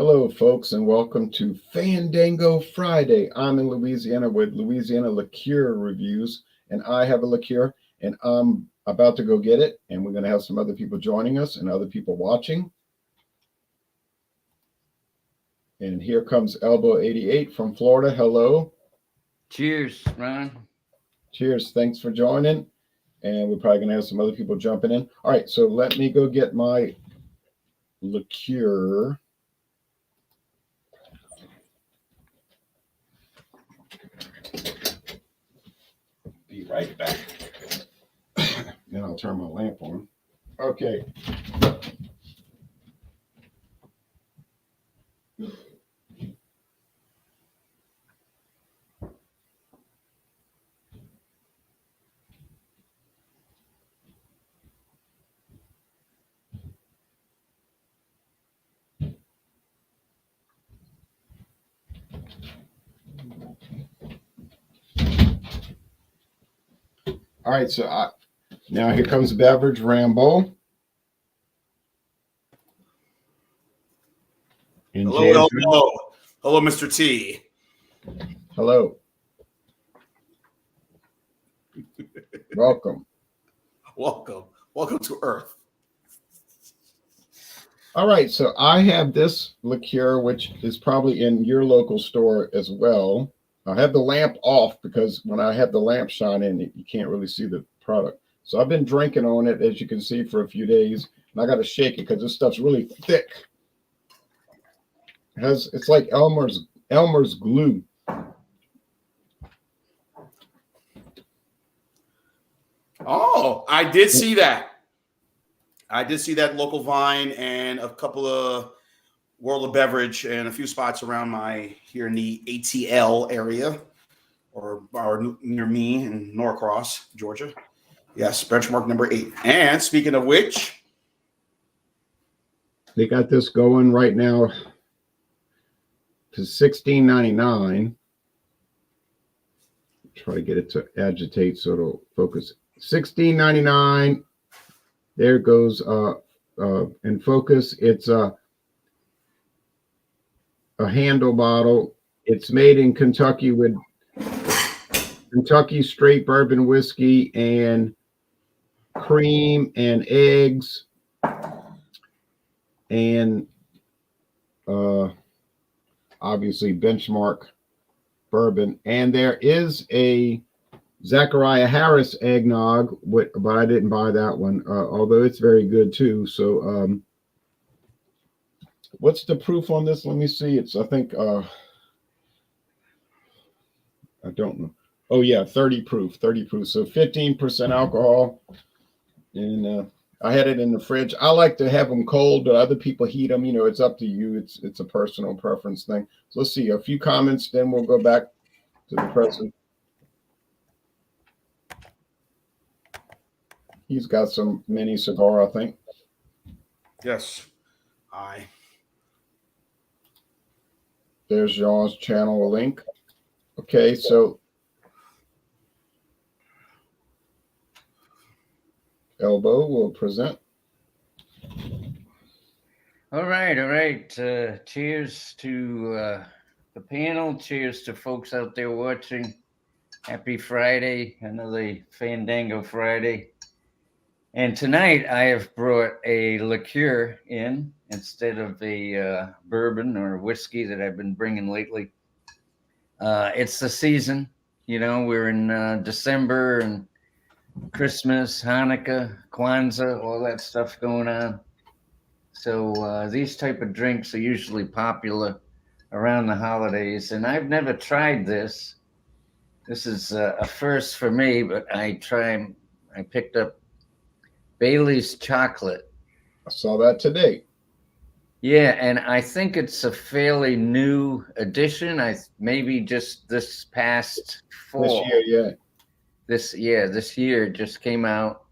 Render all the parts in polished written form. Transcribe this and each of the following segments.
Hello, folks, and welcome to Fandango Friday. I'm in Louisiana with Louisiana liqueur reviews, and I have a liqueur, and I'm about to go get it, and we're going to have some other people joining us and other people watching. And here comes Elbow 88 from Florida. Hello. Cheers, Ron. Cheers. Thanks for joining. And we're probably going to have some other people jumping in. All right, so let me go get my liqueur. Be right back. Then I'll turn my lamp on. Okay. All right, so now here comes the beverage, Rambo. And Hello, Mr. T. Hello. Welcome. Welcome to Earth. All right, so I have this liqueur, which is probably in your local store as well. I have the lamp off because when I have the lamp shine in, you can't really see the product. So I've been drinking on it, as you can see, for a few days. And I got to shake it because this stuff's really thick. It's like Elmer's glue. Oh, I did see that. I did see that local Vine and a couple of World of Beverage and a few spots around here in the ATL area or near me in Norcross, Georgia. Yes, benchmark number 8. And speaking of which, they got this going right now to $16.99. Try to get it to agitate so it'll focus. $16.99. There goes in focus. It's a handle bottle. It's made in Kentucky with Kentucky straight bourbon whiskey and cream and eggs and obviously benchmark bourbon. And there is a Zachariah Harris eggnog, but I didn't buy that one, although it's very good too. So what's the proof on this? Let me see. It's, I think, I don't know. Oh yeah, 30 proof. So 15% alcohol. And I had it in the fridge. I like to have them cold, but other people heat them. You know, it's up to you. It's a personal preference thing. So let's see a few comments, then we'll go back to the present. He's got some mini cigar, I think. yes, There's Jean's channel link. Okay, so Elbow will present. All right. Cheers to the panel. Cheers to folks out there watching. Happy Friday, another Fandango Friday. And tonight I have brought a liqueur in instead of a bourbon or whiskey that I've been bringing lately. It's the season. You know, we're in December and Christmas, Hanukkah, Kwanzaa, all that stuff going on. So these type of drinks are usually popular around the holidays. And I've never tried this. This is a first for me, but I picked up Bailey's chocolate. I saw that today. Yeah, and I think it's a fairly new addition. Maybe just this past fall. This year, This year just came out.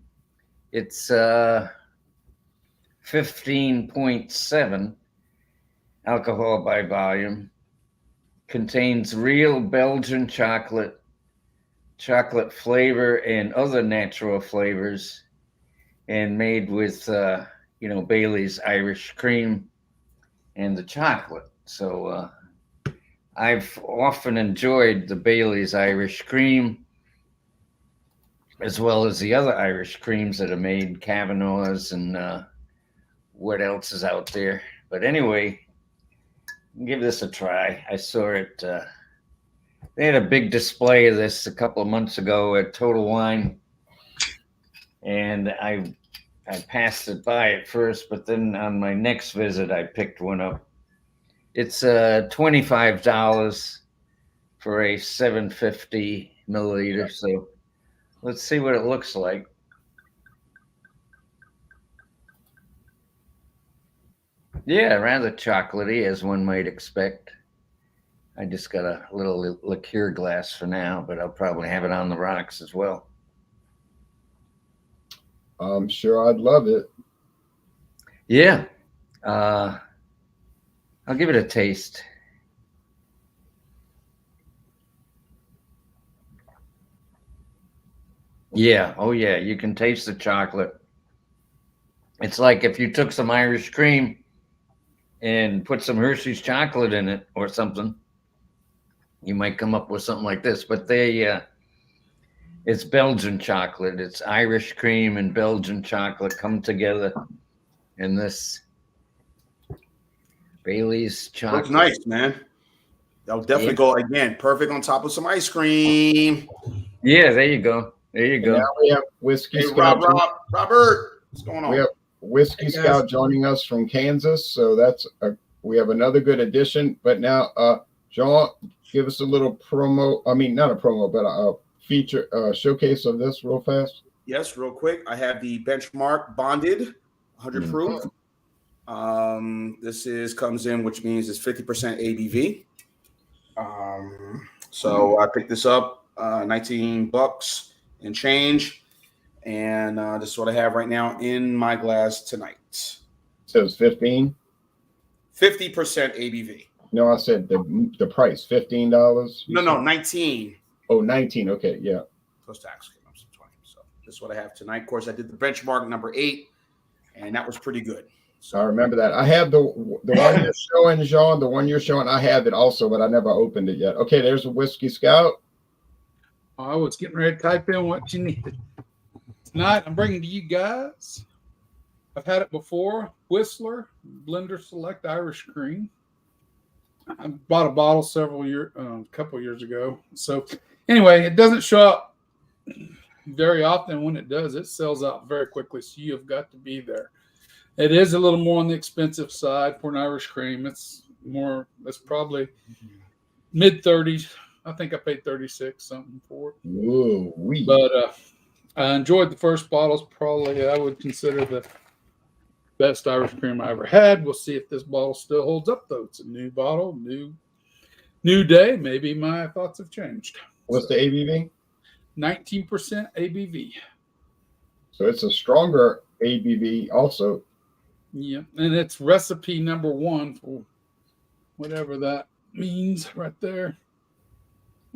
It's 15.7 alcohol by volume. Contains real Belgian chocolate flavor and other natural flavors, and made with Bailey's Irish cream and the chocolate. So I've often enjoyed the Bailey's Irish Cream, as well as the other Irish creams that are made, Kavanaugh's and what else is out there. But anyway, give this a try. I saw it. They had a big display of this a couple of months ago at Total Wine, and I passed it by at first, but then on my next visit, I picked one up. It's $25 for a 750 milliliter. So let's see what it looks like. Yeah, rather chocolatey, as one might expect. I just got a little liqueur glass for now, but I'll probably have it on the rocks as well. I'm sure I'd love it. Yeah. I'll give it a taste. Yeah. Oh, yeah. You can taste the chocolate. It's like if you took some Irish cream and put some Hershey's chocolate in it or something, you might come up with something like this. But it's Belgian chocolate. It's Irish cream and Belgian chocolate come together in this Bailey's chocolate. Looks nice, man. That'll definitely go again. Perfect on top of some ice cream. Yeah, there you go. There you go. Now we have Whiskey Hey, Scout. Robert, what's going on? We have Whiskey Scout joining us from Kansas, so we have another good addition. But now, John, give us a little promo. I mean, not a promo, but a feature showcase of this real fast. Yes, real quick. I have the Benchmark Bonded, 100 proof. This comes in, which means it's 50% ABV. So I picked this up, $19 and change, and this is what I have right now in my glass tonight. So it's 15. 50% ABV. No, I said the price, $15. No, 19. Oh, 19. Okay, yeah. Plus tax came up to 20. So this is what I have tonight. Of course, I did the Benchmark number 8, and that was pretty good. So I remember that. I have the one you're showing, Jean. The one you're showing, I have it also, but I never opened it yet. Okay, there's a Whiskey Scout. I was getting ready to type in what you needed. Tonight, I'm bringing to you guys, I've had it before, Whistler Blender Select Irish Cream. I bought a bottle a couple years ago. So anyway, it doesn't show up very often. When it does, it sells out very quickly. So you have got to be there. It is a little more on the expensive side for an Irish cream. It's probably mid-30s. I think I paid 36 something for it. Whoa, But I enjoyed the first bottles. Probably I would consider the best Irish cream I ever had. We'll see if this bottle still holds up, though. It's a new bottle, new day. Maybe my thoughts have changed. What's the ABV? 19% ABV. So it's a stronger ABV also. Yeah, and it's recipe number 1 for whatever that means right there.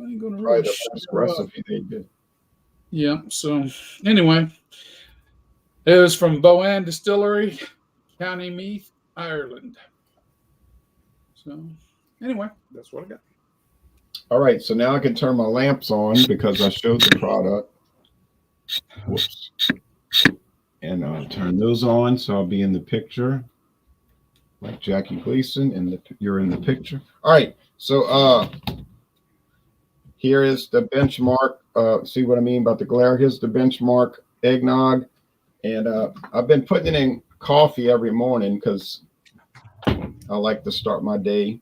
I ain't gonna Probably really the best recipe they did. Yeah, so anyway, it was from Boan Distillery, County Meath, Ireland. So anyway, that's what I got. All right, so now I can turn my lamps on because I showed the product. Whoops. And I'll turn those on so I'll be in the picture. Like Jackie Gleason, and you're in the picture. All right, so here is the Benchmark. See what I mean about the glare? Here's the Benchmark Eggnog. And I've been putting it in coffee every morning because I like to start my day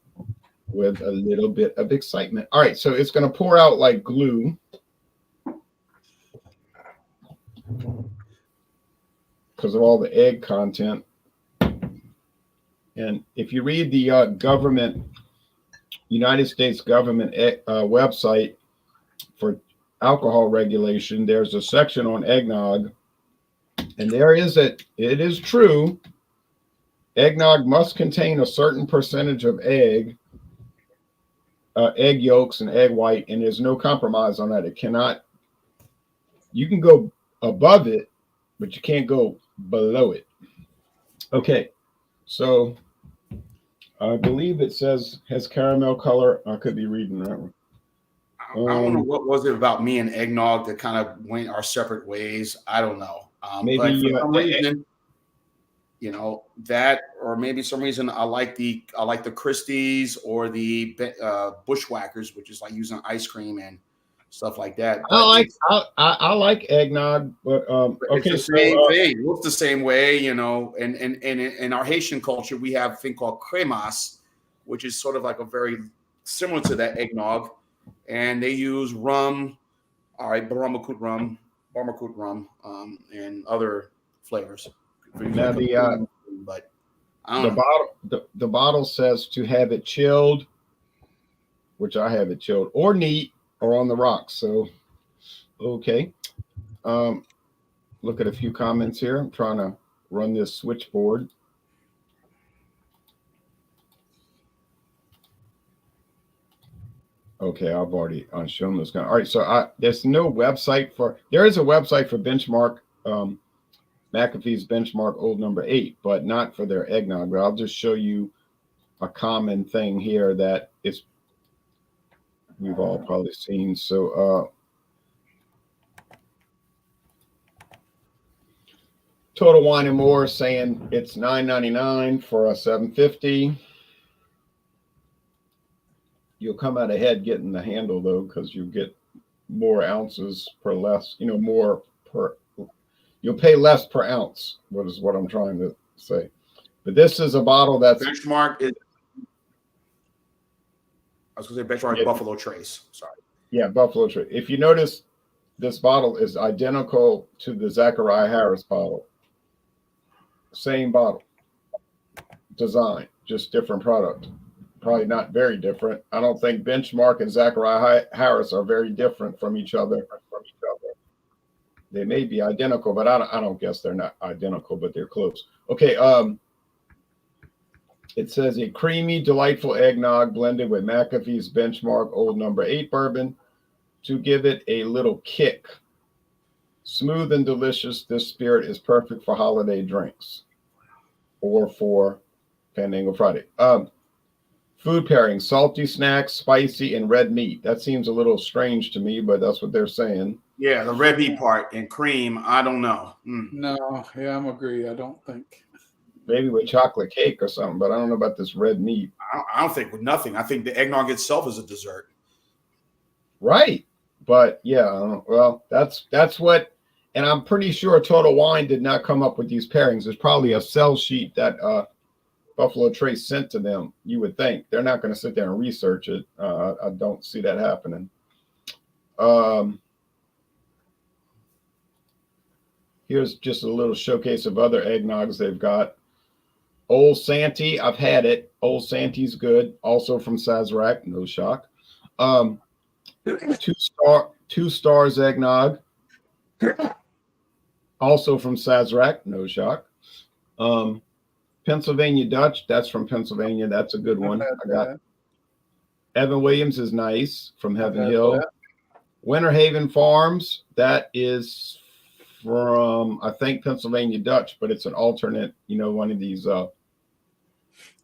with a little bit of excitement. All right, so it's going to pour out like glue. Because of all the egg content. And if you read the United States government website for alcohol regulation, there's a section on eggnog. And there is it is true, eggnog must contain a certain percentage of egg yolks and egg white, and there's no compromise on that. It cannot, you can go above it, but you can't go below it. Okay, so I believe it says has caramel color. I could be reading that one. I don't know what was it about me and eggnog that kind of went our separate ways. I don't know. But Maybe for some reason, that, or maybe some reason I like the Christie's or the Bushwhackers, which is like using ice cream and stuff like that. But I like eggnog, but okay, it's the same thing. It looks the same way, And in our Haitian culture, we have a thing called cremas, which is sort of like a very similar to that eggnog, and they use rum, all right, Barmacout rum, and other flavors. Now But I don't know. the bottle says to have it chilled, which I have it chilled, or neat, or on the rocks. So, okay. Look at a few comments here. I'm trying to run this switchboard. Okay, I've already shown this guy. All right, so there's no website for. There is a website for Benchmark, McAfee's Benchmark Old Number 8, but not for their eggnog. But I'll just show you a common thing here that is we've all probably seen. So, Total Wine and More saying it's $9.99 for a 750. You'll come out ahead getting the handle though, because you get more ounces per less, more per. You'll pay less per ounce. What is what I'm trying to say? But this is a bottle that's Benchmark is. I was going to say Benchmark Buffalo Trace. Sorry. Yeah, Buffalo Trace. If you notice, this bottle is identical to the Zachariah Harris bottle. Same bottle, design, just different product. Probably not very different. I don't think Benchmark and Zachariah Harris are very different from each other. They may be identical, but I don't guess they're not identical, but they're close. Okay. It says a creamy, delightful eggnog blended with McAfee's Benchmark Old Number 8 bourbon to give it a little kick. Smooth and delicious, this spirit is perfect for holiday drinks or for Fandango Friday. Food pairing, salty snacks, spicy, and red meat. That seems a little strange to me, but that's what they're saying. Yeah, the red meat part and cream, I don't know. No, yeah, I'm agree. I don't think. Maybe with chocolate cake or something, but I don't know about this red meat. I don't think with nothing. I think the eggnog itself is a dessert. Right. But yeah, well, that's what, and I'm pretty sure Total Wine did not come up with these pairings. There's probably a sell sheet that Buffalo Trace sent to them. You would think they're not going to sit there and research it. I don't see that happening. Here's just a little showcase of other eggnogs they've got. Old Santee, I've had it. Old Santee's good. Also from Sazerac, no shock. Two stars eggnog. Also from Sazerac, no shock. Pennsylvania Dutch, that's from Pennsylvania. That's a good one. I got Evan Williams is nice from Heaven Hill. Winter Haven Farms, that is from, I think, Pennsylvania Dutch, but it's an alternate, one of these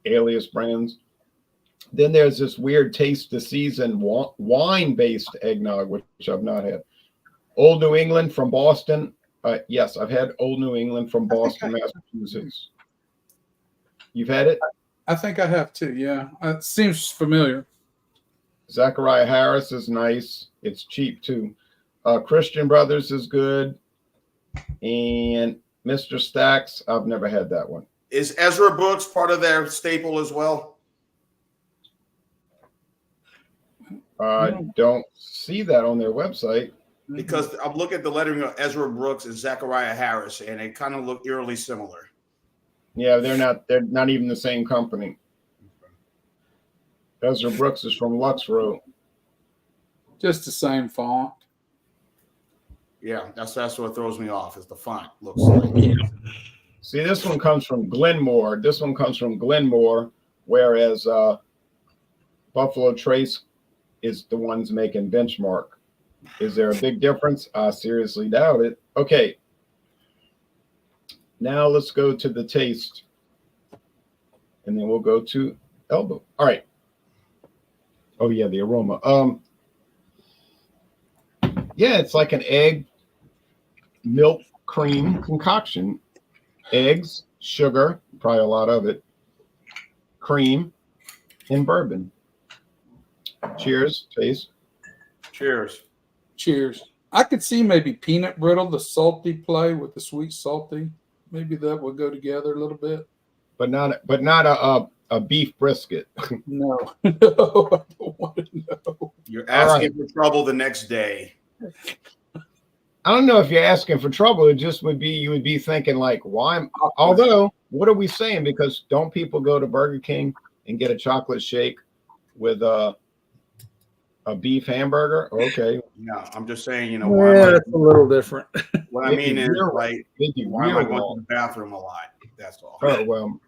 alias brands. Then there's this weird Taste the Season wine-based eggnog, which I've not had. Old New England from Boston. Yes, I've had Old New England from Boston, Massachusetts. You've had it? I think I have too, yeah. It seems familiar. Zachariah Harris is nice. It's cheap too. Christian Brothers is good. And Mr. Stacks, I've never had that one. Is Ezra Brooks part of their staple as well? I don't see that on their website. Because I'm looking at the lettering of Ezra Brooks and Zachariah Harris, and they kind of look eerily similar. Yeah, they're not even the same company. Ezra Brooks is from Lux Row. Just the same font. Yeah, that's what throws me off, is the font looks like. See, this one comes from Glenmore. This one comes from Glenmore, whereas Buffalo Trace is the ones making Benchmark. Is there a big difference? I seriously doubt it. Okay. Now let's go to the taste. And then we'll go to elbow. All right. Oh yeah, the aroma. Yeah, it's like an egg, milk, cream concoction. Eggs, sugar, probably a lot of it, cream, and bourbon. Cheers, taste. Cheers. Cheers. I could see maybe peanut brittle, the salty play with the sweet salty. Maybe that would go together a little bit. But not a beef brisket. No, no, I don't want to know. You're asking for trouble the next day. I don't know if you're asking for trouble. It just would be, you would be thinking like, why? Although, what are we saying? Because don't people go to Burger King and get a chocolate shake with a beef hamburger? Okay. No, I'm just saying, you know, Yeah, that's a little different. what I mean is, You're like, Maybe why am I we're going wrong. to the bathroom a lot? That's all. Oh, well.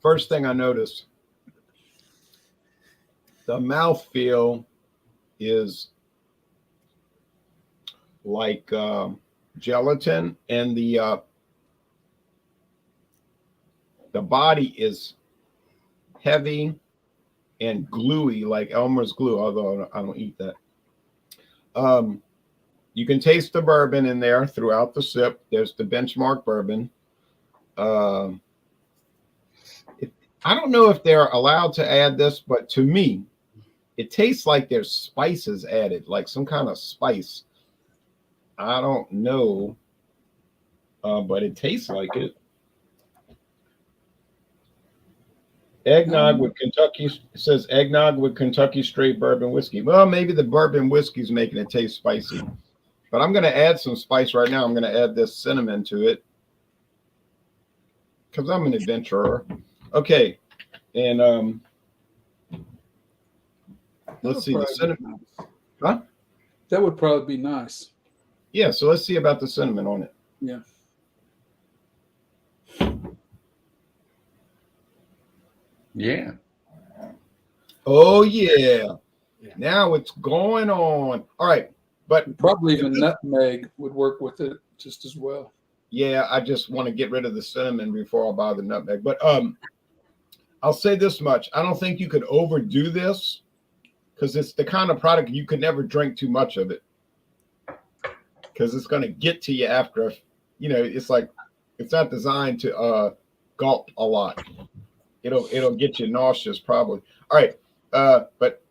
First thing I noticed, the mouthfeel is like gelatin, and the body is heavy and gluey, like Elmer's glue, although I don't eat that. You can taste the bourbon in there throughout the sip. There's the benchmark bourbon. I don't know if they're allowed to add this, but to me, it tastes like there's spices added, like some kind of spice. I don't know, but it tastes like it. Eggnog with Kentucky, it says eggnog with Kentucky straight bourbon whiskey. Well, maybe the bourbon whiskey's making it taste spicy. But I'm going to add some spice right now. I'm going to add this cinnamon to it because I'm an adventurer. Okay. And let's see the cinnamon. Huh? That would probably be nice. Yeah. So let's see about the cinnamon on it. Yeah. Yeah. Oh, yeah. Now it's going on. All right. But Probably even nutmeg would work with it just as well. yeah, I just want to get rid of the cinnamon before I buy the nutmeg. But I'll say this much. I don't think you could overdo this because it's the kind of product you could never drink too much of it because it's going to get to you after, you know, it's like, it's not designed to gulp a lot. It'll get you nauseous probably. All right. But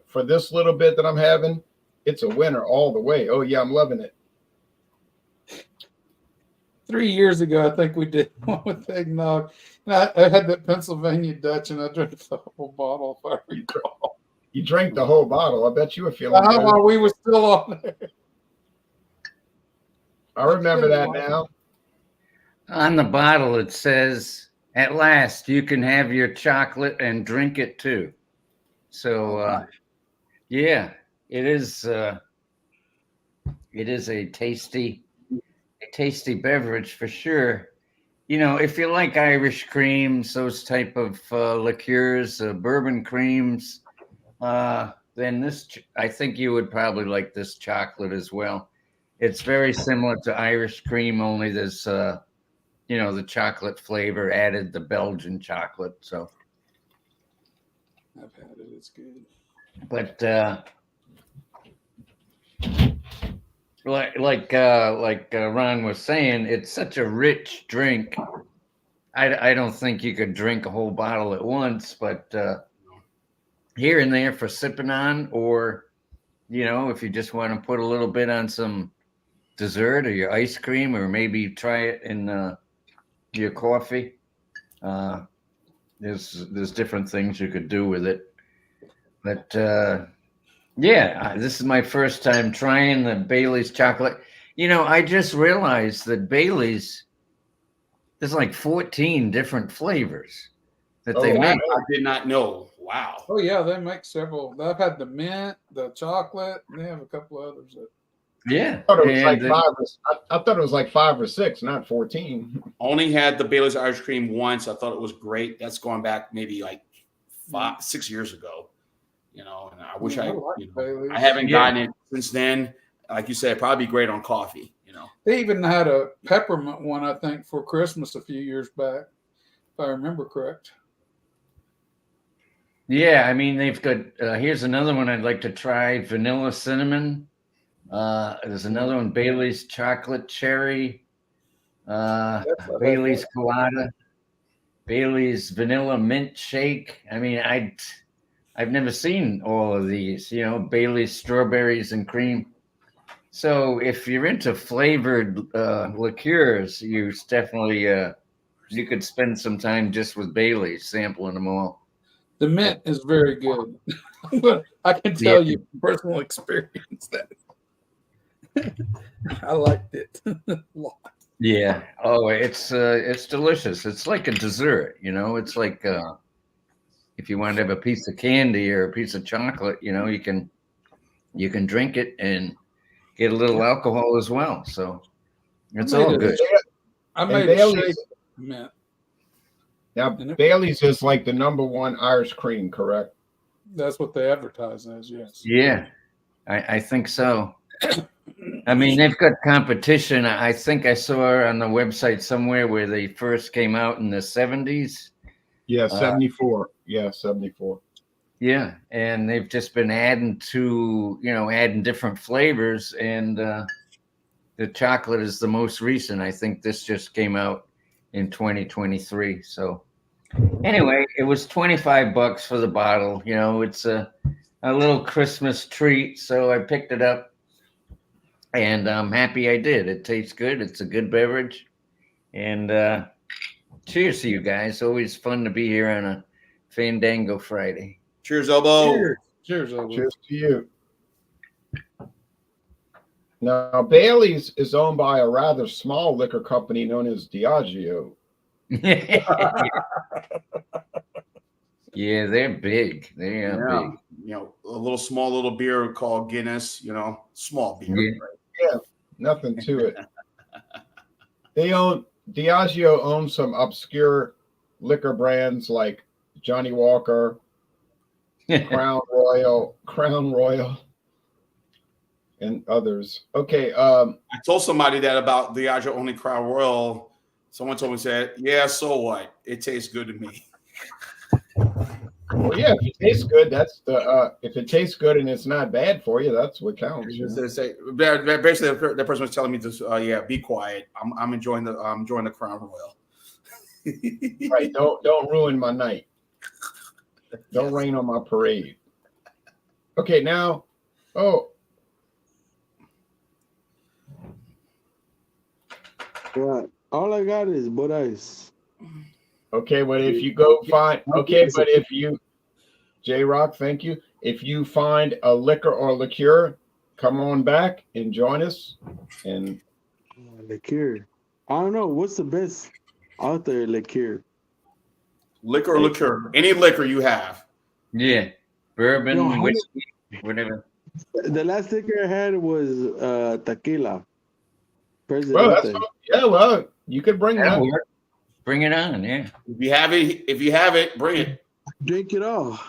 for this little bit that I'm having, it's a winner all the way. Oh yeah, I'm loving it. 3 years ago, I think we did one with eggnog. And I had that Pennsylvania Dutch, and I drank the whole bottle, if I recall. You drank the whole bottle. I bet you were feeling good. While we were still on there. I remember that now. On the bottle, it says, "At last, you can have your chocolate and drink it too." So, yeah, it is a tasty beverage for sure. You know, if you like Irish creams, those type of liqueurs, bourbon creams, then this, I think you would probably like this chocolate as well. It's very similar to Irish cream, only there's, the chocolate flavor added, the Belgian chocolate. So, I've had it. It's good. but like Ron was saying, it's such a rich drink. I don't think you could drink a whole bottle at once, but here and there for sipping on, or if you just want to put a little bit on some dessert or your ice cream, or maybe try it in your coffee. There's different things you could do with it, but yeah, this is my first time trying the Bailey's chocolate. I just realized that Bailey's, there's like 14 different flavors that they make. I did not know. Wow. Oh yeah, they make several. I've had the mint, the chocolate, and they have a couple others. Yeah, I thought it was like I thought it was like 5 or 6, not 14. Only had the Bailey's Irish cream once. I thought it was great. That's going back maybe like 6 years ago. And I wish I haven't gotten it since then. Like you said, it'd probably be great on coffee. You know, They even had a peppermint one, I think, for Christmas a few years back, if I remember correct. Yeah, I mean they've got. Here's another one I'd like to try: vanilla cinnamon. There's another one: Bailey's chocolate cherry. Bailey's colada. Bailey's vanilla mint shake. I mean, I've never seen all of these. You know, Bailey's strawberries and cream. So if you're into flavored liqueurs, you definitely you could spend some time just with Bailey's, sampling them all. The mint is very good. But I can tell you from personal experience that I liked it a lot. Yeah. Oh, it's delicious. It's like a dessert, you know. It's like if you want to have a piece of candy or a piece of chocolate, you know, you can drink it and get a little alcohol as well. So it's all good. I made a shake mint. Now, Bailey's is like the #1 Irish cream, correct? That's what they advertise as, yes. Yeah, I think so. I mean, they've got competition. I think I saw on the website somewhere where they first came out in the 70s. Yeah, 74. 74. Yeah, and they've just been adding different flavors, and the chocolate is the most recent. I think this just came out in 2023. So anyway, it was $25 for the bottle. You know, it's a little Christmas treat, so I picked it up, and I'm happy I did. It tastes good. It's a good beverage, and cheers to you guys. Always fun to be here on a Fandango Friday. cheers, Elbow. Cheers, Elbow. Cheers to you. Now, Bailey's is owned by a rather small liquor company known as Diageo. Yeah, they're big. They are big. You know, a small little beer called Guinness. You know, small beer. Yeah. Yeah, nothing to it. Diageo owns some obscure liquor brands like Johnny Walker, Crown Royal, and others. Okay. I told somebody that about Diageo only Crown Royal. Someone told me, said, "Yeah, so what? It tastes good to me." Well, yeah, if it tastes good, that's the. If it tastes good and it's not bad for you, that's what counts. You know? Basically, that person was telling me to, be quiet. I'm enjoying the Crown Royal. Right. Don't ruin my night. Don't rain on my parade. Okay, now. Oh. Yeah, all I got is Bud Ice. Okay, but if you go find but if you J-Rock, thank you. If you find a liquor or liqueur, come on back and join us. And Liqueur. I don't know what's the best out there. Liqueur. Liquor or liqueur, any liquor you have. Yeah, bourbon, No, whiskey, whatever. The last liquor I had was tequila. well, that's well, you could bring that. Bring it on, yeah. If you have it, bring it. Drink it all.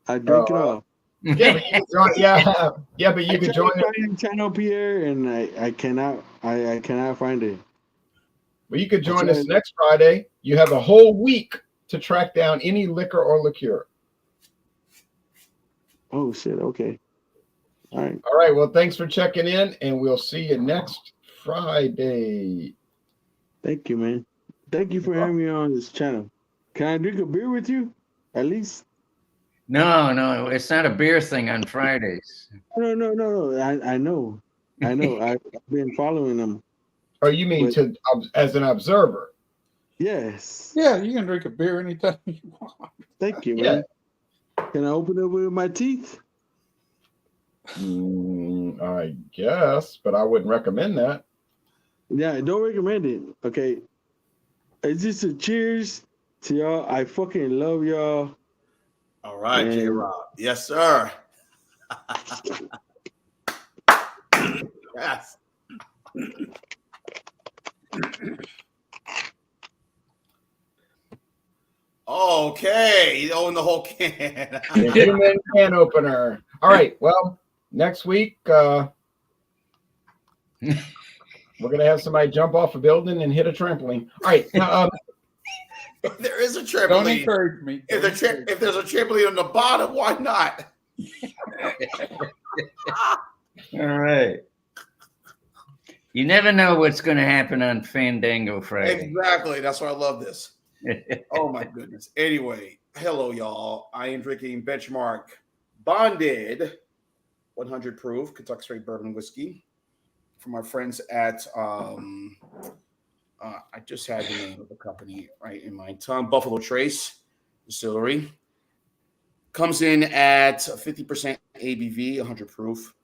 I drink it all. Yeah, but you can join, but you can join it. Channel Pierre, and I cannot find it. Well, you could join us next Friday. You have a whole week to track down any liquor or liqueur. Oh shit! Okay. All right. All right. Well, thanks for checking in, and we'll see you next Friday. Thank you, man. Thank you for having me on this channel. Can I drink a beer with you? At least? No, it's not a beer thing on Fridays. No. I know. I've been following them. Oh, you mean as an observer? Yes. Yeah, you can drink a beer anytime you want. Thank you, man. Can I open it with my teeth? I guess, but I wouldn't recommend that. Yeah, I don't recommend it. Okay. It's just a cheers to y'all. I fucking love y'all. All right, J-Rob. Yes, sir. Yes. Okay, you own the whole can. Human can opener. All right. Well, next week. We're gonna have somebody jump off a building and hit a trampoline. All right. Now, There is a Don't trampoline. encourage me. If Don't there's a trampoline on the bottom, why not? All right. You never know what's going to happen on Fandango Friday. Exactly. That's why I love this. Oh my goodness. Anyway, hello y'all. I am drinking Benchmark Bonded 100 proof Kentucky Straight Bourbon Whiskey from our friends at I just had the name of the company right in my tongue. Buffalo Trace Distillery. Comes in at 50% ABV, 100 proof.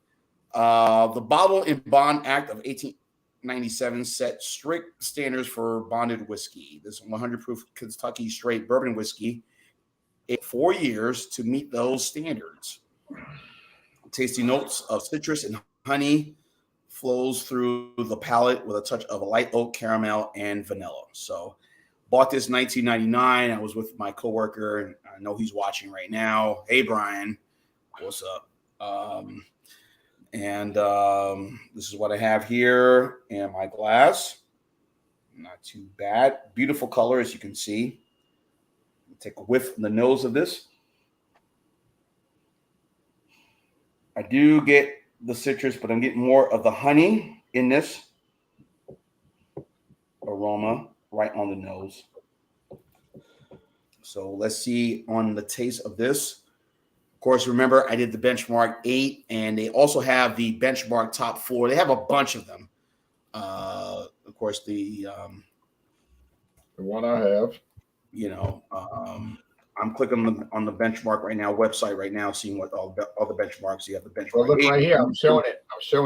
The Bottle and Bond Act of 1897 set strict standards for bonded whiskey. This 100 proof Kentucky Straight Bourbon Whiskey in 4 years to meet those standards. Tasty notes of citrus and honey flows through the palate with a touch of a light oak, caramel, and vanilla. So bought this 1999. I was with my coworker, and I know he's watching right now. Hey, Brian, what's up? This is what I have here in my glass. Not too bad. Beautiful color, as you can see. Take a whiff from the nose of this. I do get the citrus, but I'm getting more of the honey in this aroma right on the nose. So let's see on the taste of this. Of course, remember, I did the Benchmark 8, and they also have the Benchmark Top 4. They have a bunch of them. Of course, the one I have. I'm clicking on the Benchmark right now, website right now, seeing what all the benchmarks. You have the Benchmark. Well, look 8. right here. I'm showing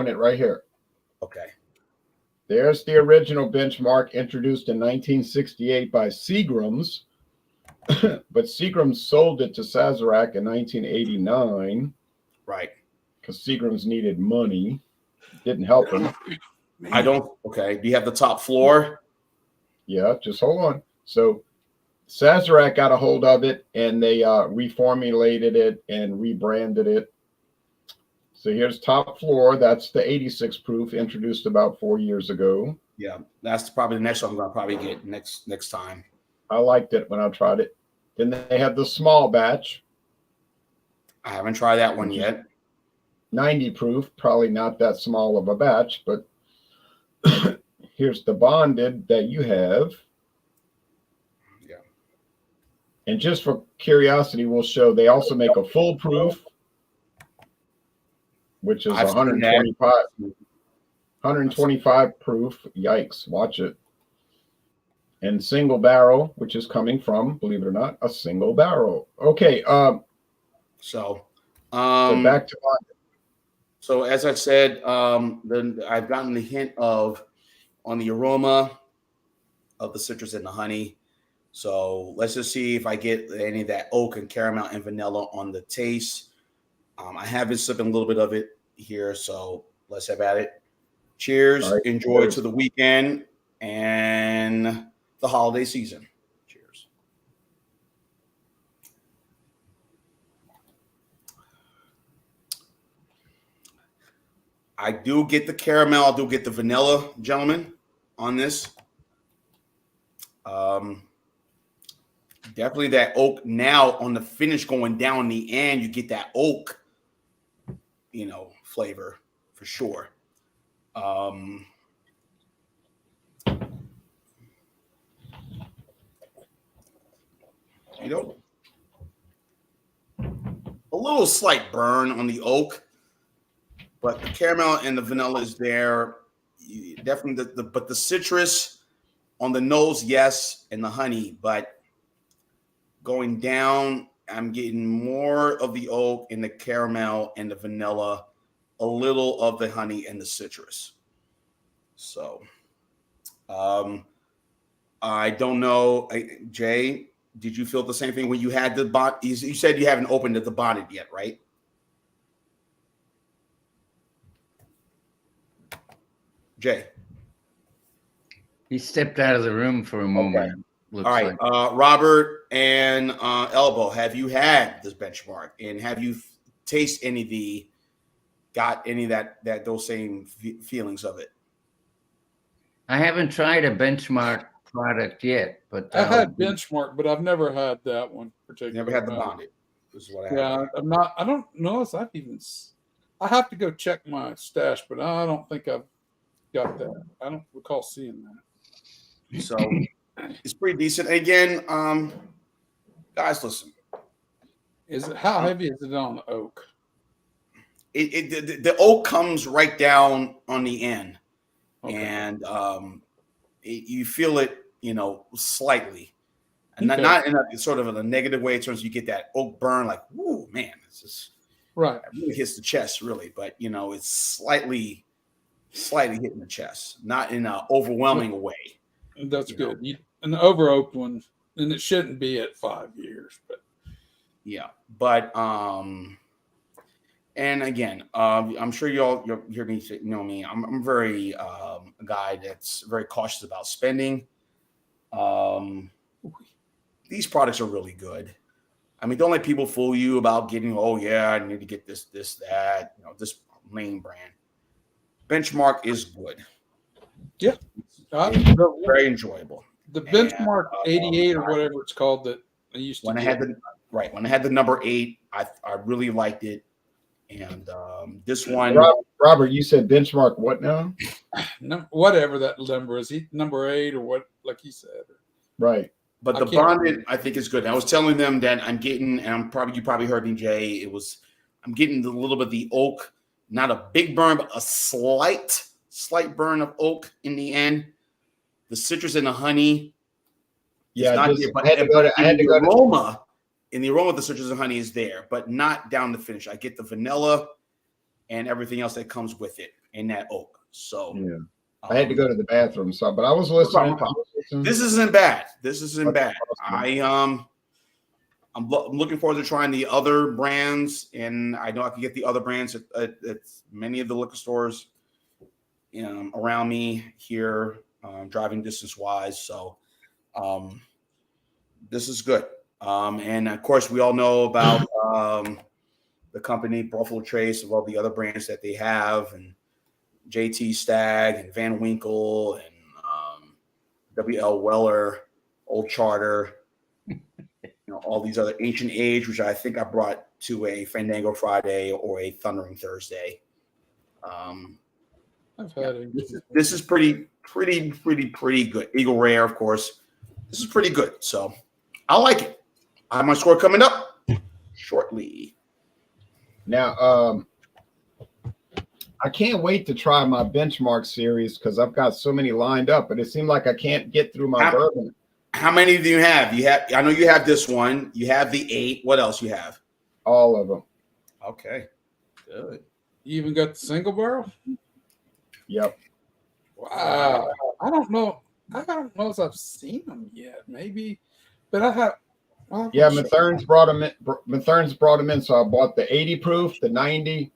it right here. Okay. There's the original Benchmark introduced in 1968 by Seagram's. But Seagram's sold it to Sazerac in 1989. Right. Because Seagram's needed money. Didn't help them. I don't. Okay. Do you have the top floor? Yeah, just hold on. So Sazerac got a hold of it, and they reformulated it and rebranded it. So here's top floor. That's the 86 proof introduced about 4 years ago. Yeah, that's probably the next one I'm going to probably get next time. I liked it when I tried it. Then they have the small batch. I haven't tried that one yet. 90 proof, probably not that small of a batch, but here's the bonded that you have. Yeah. And just for curiosity, we'll show they also make a full proof, which is 125 proof. Yikes, watch it. And single barrel, which is coming from, believe it or not, a single barrel. Okay. So back to bonded. So as I said, then I've gotten the hint on the aroma of the citrus and the honey. So let's just see if I get any of that oak and caramel and vanilla on the taste. I have been sipping a little bit of it here, so let's have at it. Cheers. Right, Enjoy cheers. to the weekend and the holiday season. Cheers. I do get the caramel. I do get the vanilla, gentlemen, on this. Definitely that oak. Now on the finish going down the end, you get that oak, flavor for sure. A little slight burn on the oak, but the caramel and the vanilla is there. Definitely, but the citrus on the nose, yes, and the honey, but going down, I'm getting more of the oak and the caramel and the vanilla, a little of the honey and the citrus. So, I don't know, Jay. Did you feel the same thing when you had the bond? You said you haven't opened the bonded yet, right? Jay. He stepped out of the room for a moment. Okay. All right. Like. Robert and Elbow, have you had this Benchmark, and have you tasted got any of that those same feelings of it? I haven't tried a benchmark product yet, but I had Benchmark, but I've never had that one particularly. Never had the bonded. This is what I Yeah, have. I'm not. I don't know if I've even. I have to go check my stash, but I don't think I've got that. I don't recall seeing that. So it's pretty decent. Again, guys, listen. Is it how heavy is it on the oak? The oak comes right down on the end, Okay. and you feel it, slightly, and Okay. not in a sort of a negative way in terms of you get that oak burn, like, whoo, man, this is Right. it really hits the chest, really, but it's slightly hitting the chest, not in an overwhelming way. That's good. An over oaked one, and it shouldn't be at 5 years, but yeah, but and again, I'm sure you'll hear me know me. I'm very a guy that's very cautious about spending. These products are really good. I mean, don't let people fool you about getting, oh yeah, I need to get this, that, this main brand. Benchmark is good. yeah, Very enjoyable. the Benchmark 88 or whatever it's called that I used to. When I had the number 8, I really liked it. And this one, Robert, you said Benchmark what now? Whatever that number is, number 8 or what, like he said. Right. but the bonded I think is good. And I was telling them that I'm getting, and you probably heard me, Jay. I'm getting a little bit of the oak, not a big burn, but a slight burn of oak in the end. The citrus and the honey. Yeah, not just, there, but I had to go to aroma. In the aroma, the citrus and honey is there, but not down the finish. I get the vanilla and everything else that comes with it in that oak. So yeah. I had to go to the bathroom, but I was listening. This isn't bad. Bad. Awesome. I'm looking forward to trying the other brands, and I know I can get the other brands at many of the liquor stores around me here, driving distance wise. So this is good. And of course, we all know about the company Buffalo Trace and all the other brands that they have, and JT Stagg and Van Winkle and WL Weller, Old Charter, all these other Ancient Age, which I think I brought to a Fandango Friday or a Thundering Thursday. I've had it. This is pretty good. Eagle Rare, of course. This is pretty good. So I like it. I have my score coming up shortly. Now, I can't wait to try my Benchmark series because I've got so many lined up, but it seemed like I can't get through my bourbon. How many do you have? I know you have this one. You have the 8. What else you have? All of them. Okay. Good. You even got the single barrel? Yep. Wow. I don't know if I've seen them yet. Maybe, but I have. Yeah, Mathern's brought them in. Mathern's brought them in, so I bought the 80 proof, the 90.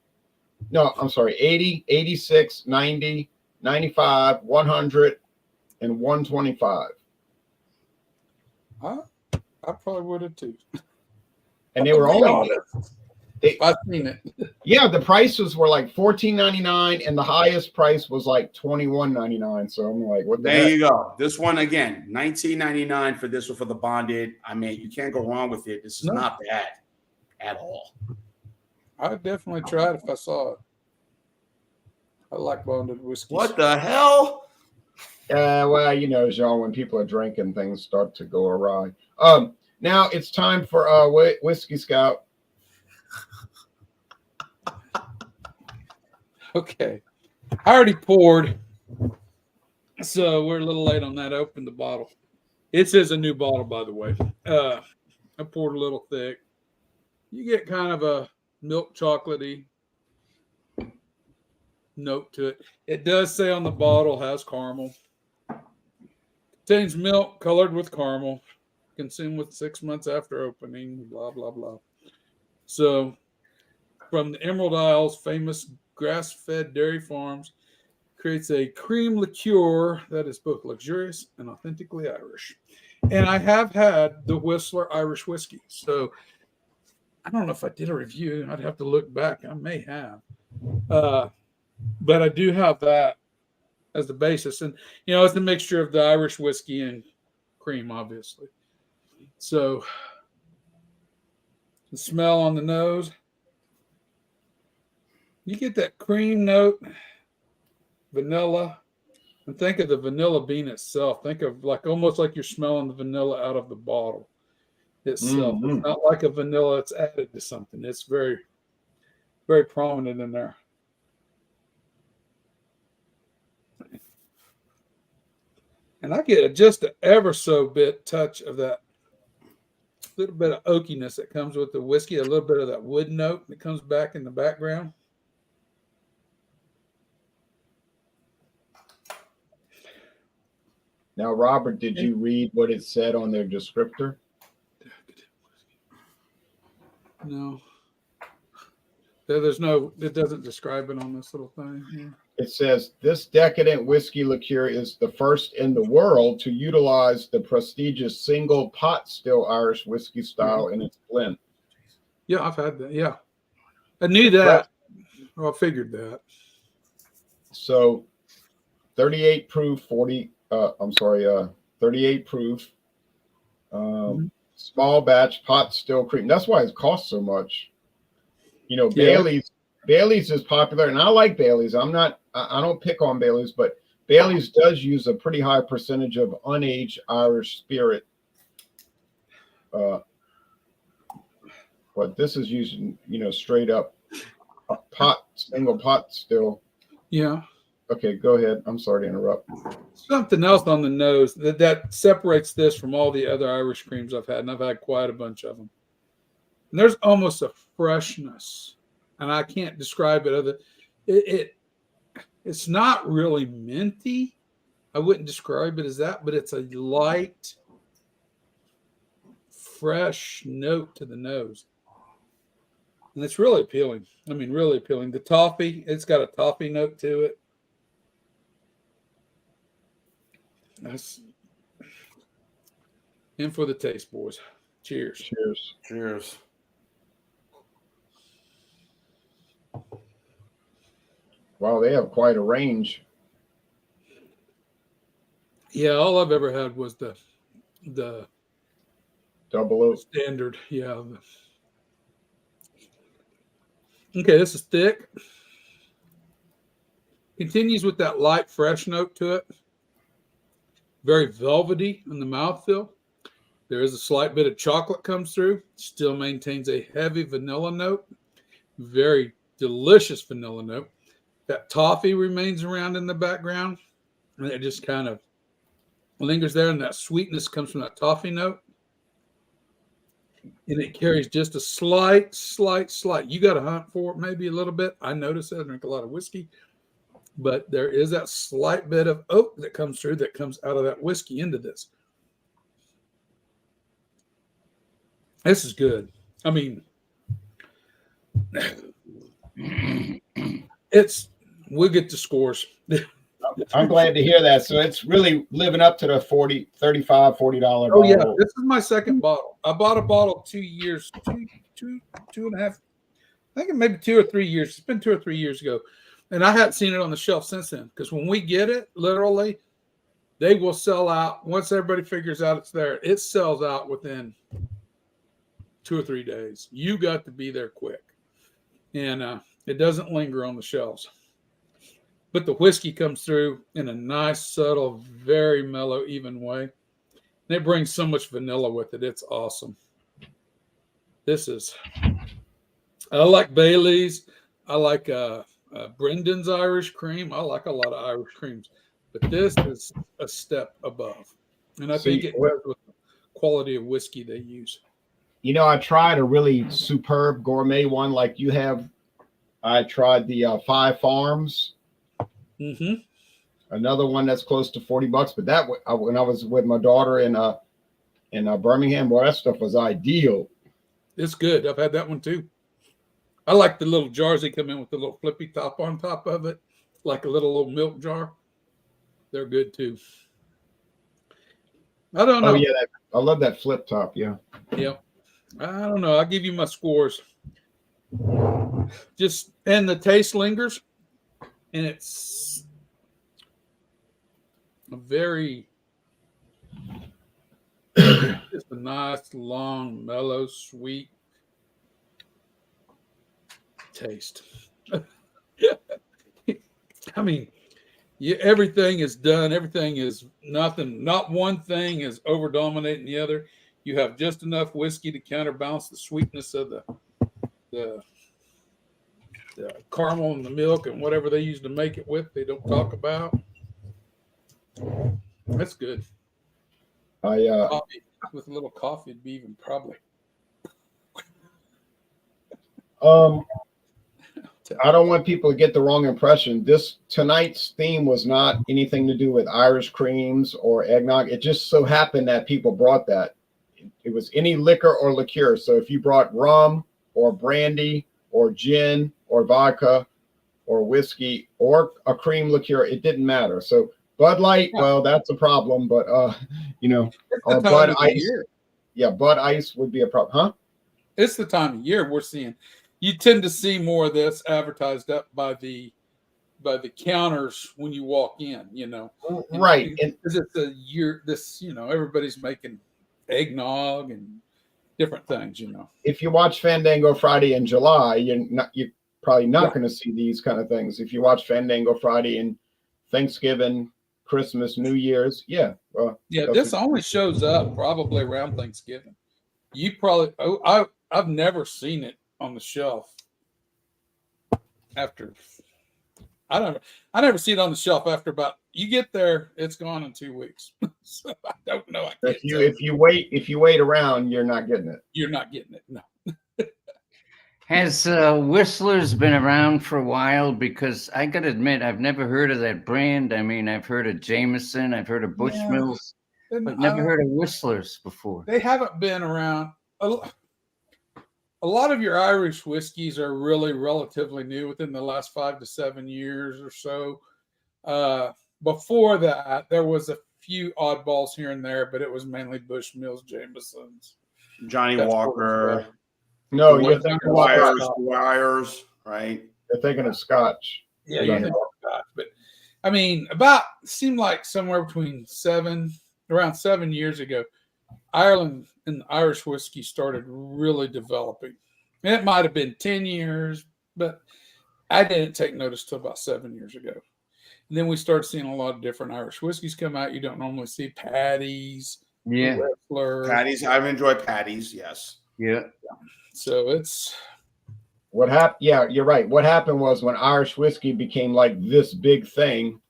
No, I'm sorry, 80, 86, 90, 95, 100, and 125. I probably would have too. And they were only. I've seen it. Yeah, the prices were like $14.99, and the highest price was like $21.99. So I'm like, what the There heck? you go. This one again, $19.99 for this one for the bonded. I mean, you can't go wrong with it. This is not bad at all. I'd definitely try it if I saw it. I like bonded whiskey. What the hell? Well, Jean, when people are drinking, things start to go awry. Now it's time for Whiskey Scout. Okay. I already poured. So we're a little late on that. I opened the bottle. It says a new bottle, by the way. I poured a little thick. You get kind of a milk chocolatey note to it. It does say on the bottle has caramel. Contains milk colored with caramel. Consumed with 6 months after opening. Blah, blah, blah. So from the Emerald Isles, famous grass-fed dairy farms, creates a cream liqueur that is both luxurious and authentically Irish. And I have had the Whistler Irish whiskey. So I don't know if I did a review. I'd have to look back. I may have. But I do have that. as the basis, and it's a mixture of the Irish whiskey and cream, obviously. So the smell on the nose, you get that cream note, vanilla, and think of the vanilla bean itself. Think of almost like you're smelling the vanilla out of the bottle itself. Mm-hmm. It's not like a vanilla that's added to something. It's very, very prominent in there. And I get just an ever so bit touch of that little bit of oakiness that comes with the whiskey, a little bit of that wood note that comes back in the background. Now, Robert, did you read what it said on their descriptor? No. It doesn't describe it on this little thing here. It says, this decadent whiskey liqueur is the first in the world to utilize the prestigious single pot still Irish whiskey style in its blend. Yeah, I've had that. Yeah. I knew that. Well, I figured that. So 38 proof, 38 proof, small batch pot still cream. That's why it costs so much. Bailey's is popular, and I like Bailey's. I don't pick on Bailey's, but Bailey's does use a pretty high percentage of unaged Irish spirit. But this is using, straight up single pot still. Yeah. Okay, go ahead. I'm sorry to interrupt. Something else on the nose that separates this from all the other Irish creams I've had, and I've had quite a bunch of them. And there's almost a freshness, and I can't describe it. It's not really minty. I wouldn't describe it as that, but it's a light, fresh note to the nose. And it's really appealing. I mean, really appealing. The toffee, it's got a toffee note to it. That's in for the taste, boys. Cheers. Cheers. Cheers. Wow, they have quite a range. Yeah, all I've ever had was the Double oak. standard. Yeah. Okay, this is thick. Continues with that light, fresh note to it. Very velvety in the mouthfeel. There is a slight bit of chocolate comes through. Still maintains a heavy vanilla note. Very delicious vanilla note. That toffee remains around in the background. And it just kind of lingers there. And that sweetness comes from that toffee note. And it carries just a slight. You got to hunt for it maybe a little bit. I notice that I drink a lot of whiskey. But there is that slight bit of oak that comes through that comes out of that whiskey into this. This is good. I mean, we'll get the scores. I'm glad to hear that. So it's really living up to the $35, $40 bottle. Oh, yeah. This is my second bottle. I bought a bottle 2 years, two and a half, I think maybe 2 or 3 years. It's been 2 or 3 years ago. And I hadn't seen it on the shelf since then. Because when we get it, literally, they will sell out. Once everybody figures out it's there, it sells out within 2 or 3 days. You got to be there quick. And it doesn't linger on the shelves. But the whiskey comes through in a nice, subtle, very mellow, even way. And it brings so much vanilla with it. It's awesome. I like Bailey's. I like Brendan's Irish cream. I like a lot of Irish creams. But this is a step above. And I think it goes with the quality of whiskey they use. I tried a really superb gourmet one like you have. I tried the Five Farms. Mm-hmm. Another one that's close to $40, but that when I was with my daughter in Birmingham, boy, that stuff was ideal. It's good. I've had that one too. I like the little jars they come in with the little flippy top on top of it, like a little milk jar. They're good too. I don't know. Oh yeah, I love that flip top. Yeah. Yeah. I don't know. I'll give you my scores. And the taste lingers, and it's a very just a nice, long, mellow, sweet taste. I mean, everything is done. Everything is nothing. Not one thing is over dominating the other. You have just enough whiskey to counterbalance the sweetness of the caramel and the milk and whatever they use to make it with. They don't talk about. That's good. Coffee with a little coffee would be even probably. I don't want people to get the wrong impression. This tonight's theme was not anything to do with Irish creams or eggnog. It just so happened that people brought that. It was any liquor or liqueur. So if you brought rum or brandy or gin or vodka or whiskey or a cream liqueur, it didn't matter. So Bud Light, well, that's a problem, but or Bud Ice. Yeah, Bud Ice would be a problem, huh? It's the time of year we're seeing. You tend to see more of this advertised up by the counters when you walk in, Right. And it's a year, everybody's making eggnog and different things, If you watch Fandango Friday in July, you're probably not going to see these kind of things. If you watch Fandango Friday in Thanksgiving, Christmas, New Year's, this only shows up probably around Thanksgiving. You probably I've never seen it on the shelf after. I never see it on the shelf after about. You get there, it's gone in 2 weeks. So I don't know. If you wait around, you're not getting it. You're not getting it. No. Has Whistler's been around for a while? Because I got to admit, I've never heard of that brand. I mean, I've heard of Jameson, I've heard of Bushmills, but never heard of Whistler's before. They haven't been around. A lot of your Irish whiskeys are really relatively new, within the last 5 to 7 years or so. Before that, there was a few oddballs here and there, but it was mainly Bushmills, Jamesons, Johnny Walker. No, you're thinking of Wires, right? You're thinking of Scotch. Yeah, you're thinking of Scotch. But I mean, seemed like somewhere between around 7 years ago, Ireland and Irish whiskey started really developing. And it might have been 10 years, but I didn't take notice till about 7 years ago. And then we started seeing a lot of different Irish whiskeys come out. You don't normally see Paddy's. Yeah. Whistler. Paddy's. I've enjoyed Paddy's. Yes. Yeah. So it's what happened. Yeah, you're right. What happened was when Irish whiskey became like this big thing,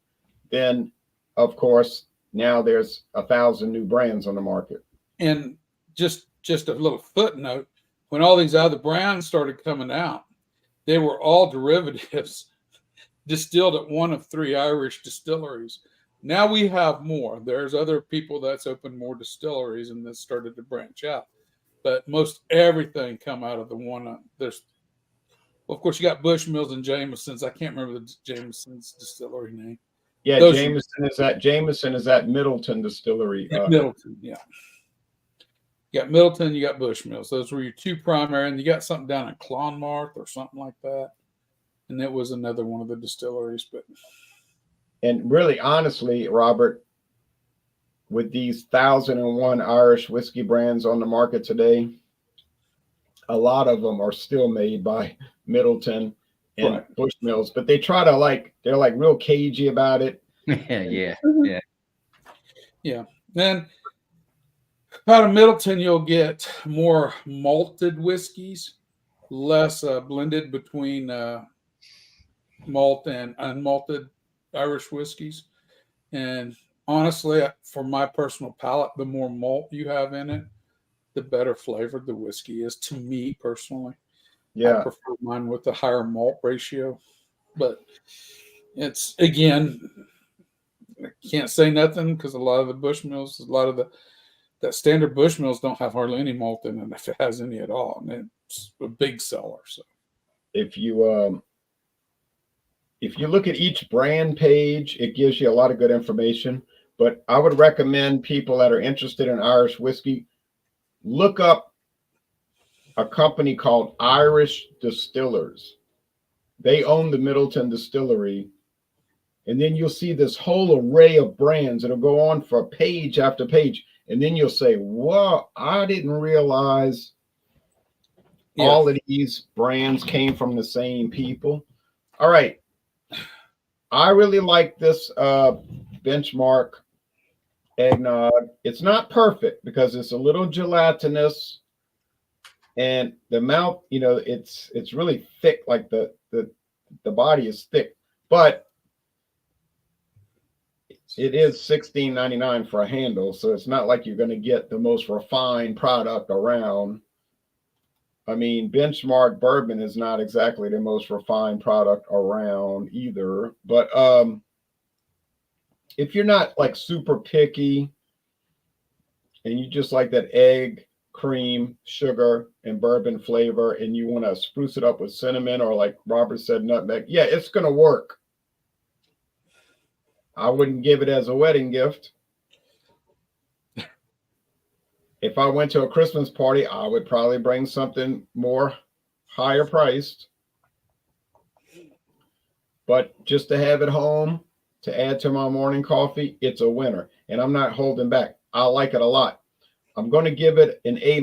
then of course now there's 1,000 new brands on the market. And just a little footnote, when all these other brands started coming out, they were all derivatives distilled at one of 3 Irish distilleries. Now we have more. There's other people that's opened more distilleries and this started to branch out. But most everything come out of the one. Well, of course, you got Bushmills and Jamesons. I can't remember the Jamesons distillery name. Yeah, Jameson is at Middleton Distillery. Middleton, yeah. You got Middleton, you got Bushmills. Those were your 2 primary, and you got something down in Clonmart or something like that. And that was another one of the distilleries. And really, honestly, Robert, with these 1,001 Irish whiskey brands on the market today, a lot of them are still made by Middleton and Bushmills, but they try to they're like real cagey about it. Yeah. Then out of Middleton, you'll get more malted whiskeys, less blended between malt and unmalted Irish whiskeys. And honestly, for my personal palate, the more malt you have in it, the better flavored the whiskey is to me personally. Yeah. I prefer mine with a higher malt ratio. But it's, again, I can't say nothing because a lot of the Bushmills, that standard Bushmills don't have hardly any malt in it, if it has any at all. And it's a big seller. So if you look at each brand page, it gives you a lot of good information. But I would recommend people that are interested in Irish whiskey, look up a company called Irish Distillers. They own the Middleton Distillery, And then you'll see this whole array of brands. It'll go on for page after page. And then you'll say, whoa, I didn't realize all of these brands came from the same people. All right. I really like this Benchmark Eggnog. It's not perfect because it's a little gelatinous. And the mouth, you know, it's really thick, like the body is thick. But it is $16.99 for a handle, so it's not like you're going to get the most refined product around. I mean, Benchmark bourbon is not exactly the most refined product around either. But if you're not like super picky and you just like that egg, cream, sugar, and bourbon flavor, and you want to spruce it up with cinnamon or, like Robert said, nutmeg, yeah, it's going to work. I wouldn't give it as a wedding gift. If I went to a Christmas party, I would probably bring something more higher priced. But just to have it home, to add to my morning coffee, it's a winner. And I'm not holding back. I like it a lot. I'm going to give it an A-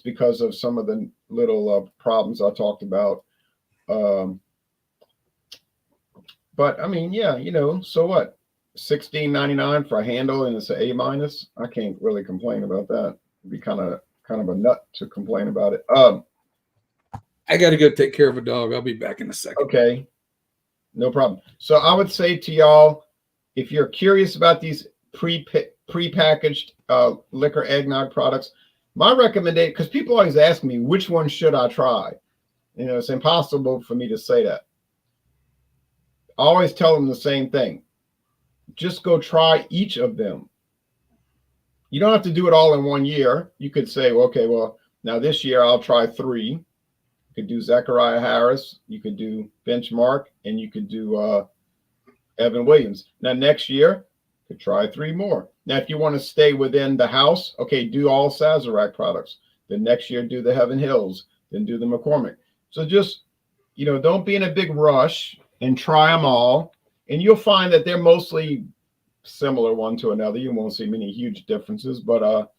because of some of the little problems I talked about. But I mean, yeah, you know, so what? $16.99 for a handle and it's an A-. I can't really complain about that. It'd be kind of a nut to complain about it. I got to go take care of a dog. I'll be back in a second. Okay, no problem. So I would say to y'all, if you're curious about these prepackaged liquor eggnog products, my recommendation, because people always ask me which one should I try. You know, it's impossible for me to say that. I always tell them the same thing. Just go try each of them. You don't have to do it all in 1 year. You could say, well, okay, well, now this year I'll try 3. You could do Zachariah Harris, you could do Benchmark, and you could do Evan Williams. Now next year, you could try 3 more. Now, if you want to stay within the house, okay, do all Sazerac products. Then next year, do the Heaven Hills, then do the McCormick. So just, you know, don't be in a big rush and try them all. And you'll find that they're mostly similar one to another. You won't see many huge differences, but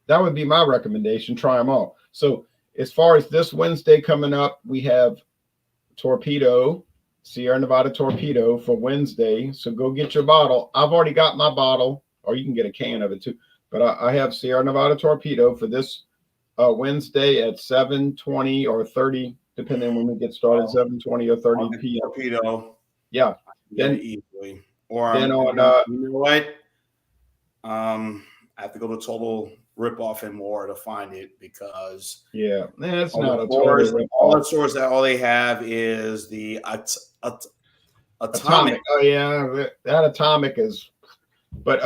that would be my recommendation. Try them all. So as far as this Wednesday coming up, we have Torpedo, Sierra Nevada Torpedo for Wednesday. So go get your bottle. I've already got my bottle, or you can get a can of it too. But I have Sierra Nevada Torpedo for this Wednesday at 7:20 or 30, depending on when we get started, 7:20 or 30 p.m. Torpedo. Yeah. Then easily. Or then on you know what? I have to go to Total Ripoff and more to find it because it's all not the a stores, total all the stores that all they have is the Atomic. Oh yeah, that Atomic is. But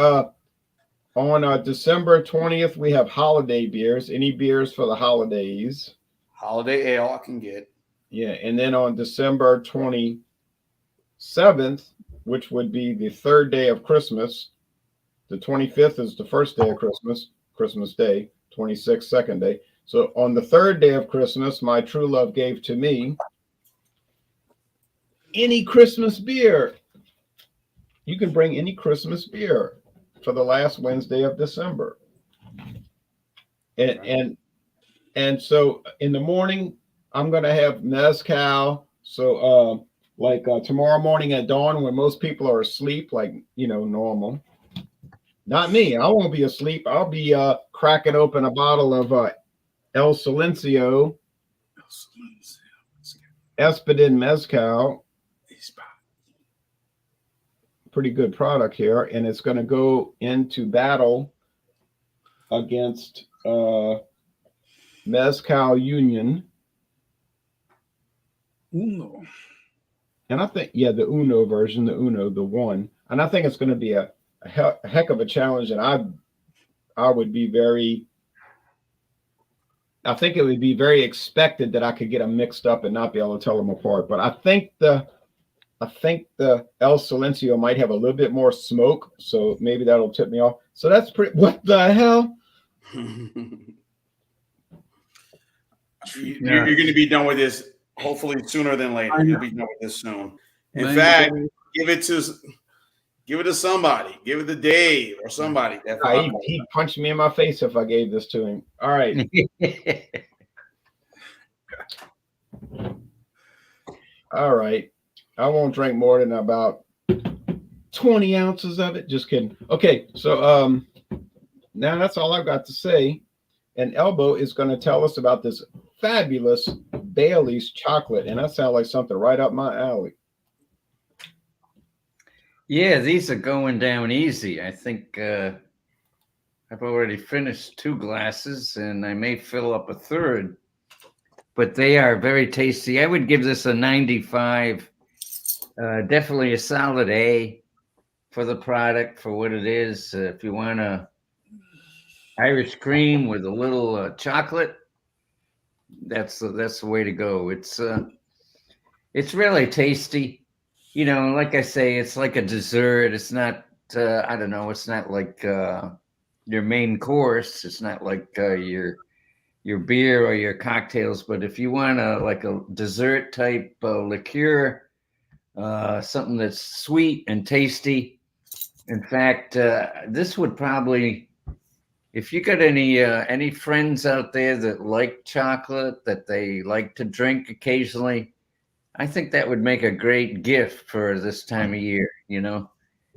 on December 20th, we have holiday beers. Any beers for the holidays? Holiday Ale I can get. Yeah, and then on December 27th, which would be the 3rd day of Christmas, the 25th is the first day of Christmas, Christmas Day, 26th, second day. So on the 3rd day of Christmas, my true love gave to me any Christmas beer. You can bring any Christmas beer for the last Wednesday of December. And so in the morning, I'm going to have mezcal. So tomorrow morning at dawn when most people are asleep, like, you know, normal. Not me. I won't be asleep. I'll be cracking open a bottle of El Silencio Espadin Mezcal. Pretty good product here. And it's going to go into battle against Mezcal Union. Uno. And I think, the Uno version, the one. And I think it's going to be a heck of a challenge. And I would be I think it would be very expected that I could get them mixed up and not be able to tell them apart. But I think the El Silencio might have a little bit more smoke, so maybe that'll tip me off. So that's pretty. What the hell? You're going to be done with this hopefully sooner than later. You'll be done with this soon. In fact, give it to somebody. Give it to Dave or somebody. He'd punch me in my face if I gave this to him. All right. All right. I won't drink more than about 20 ounces of it. Just kidding. Okay. So now that's all I've got to say. And Elbow is going to tell us about this fabulous Bailey's chocolate. And that sounds like something right up my alley. Yeah, these are going down easy. I think I've already finished 2 glasses and I may fill up a third, but they are very tasty. I would give this a 95. Definitely a solid A for the product, for what it is. If you want a Irish cream with a little chocolate, that's the way to go. It's really tasty. You know, like I say, it's like a dessert. It's not, I don't know, it's not like your main course. It's not like your beer or your cocktails. But if you want like a dessert type liqueur, something that's sweet and tasty. In fact, this would probably, if you got any friends out there that like chocolate, that they like to drink occasionally, I think that would make a great gift for this time of year, you know,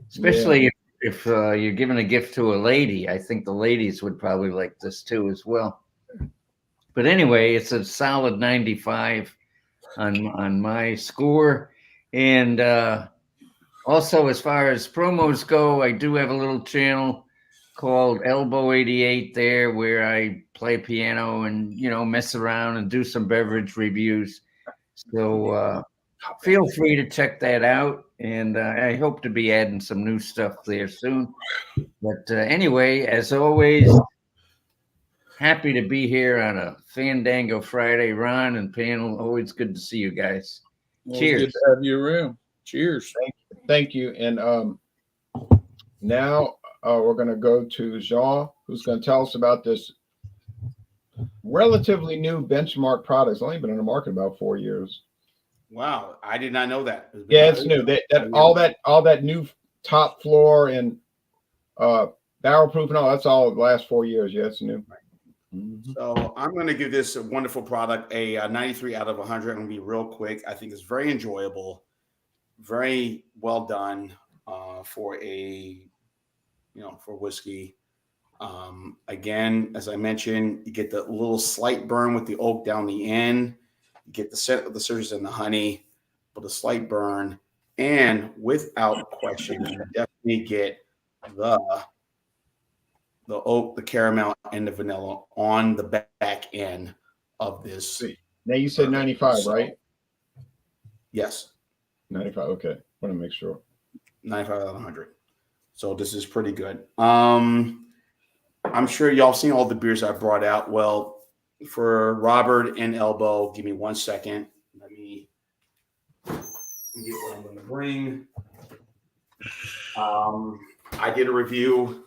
especially if you're giving a gift to a lady. I think the ladies would probably like this too as well. But anyway, it's a solid 95 on my score. And also, as far as promos go, I do have a little channel called Elbow 88 there where I play piano and, you know, mess around and do some beverage reviews. So feel free to check that out. And I hope to be adding some new stuff there soon. But anyway, as always, happy to be here on a Fandango Friday. Ron and panel, always good to see you guys. Well, Cheers. it's good to have you around. Cheers. Thank you. And now we're going to go to Jean, who's going to tell us about this relatively new benchmark product. It's only been on the market about 4 years. Wow, I did not know that. Yeah, it's new. All that new top floor and barrel proof and all, that's all the last 4 years. Yeah, it's new. So I'm going to give this a wonderful product a 93 out of 100. I'm going to be real quick. I think it's very enjoyable, very well done for whiskey. Again, as I mentioned, you get the little slight burn with the oak down the end. You get the scent of the citrus and the honey, but a slight burn. And without question, you definitely get the oak, the caramel, and the vanilla on the back end of this. Now you said 95, right? Yes. 95. Okay. Want to make sure. 95 out of 100. So this is pretty good. I'm sure y'all seen all the beers I brought out. Well, for Robert and Elbow, give me 1 second. Let me get what I'm going to bring. I did a review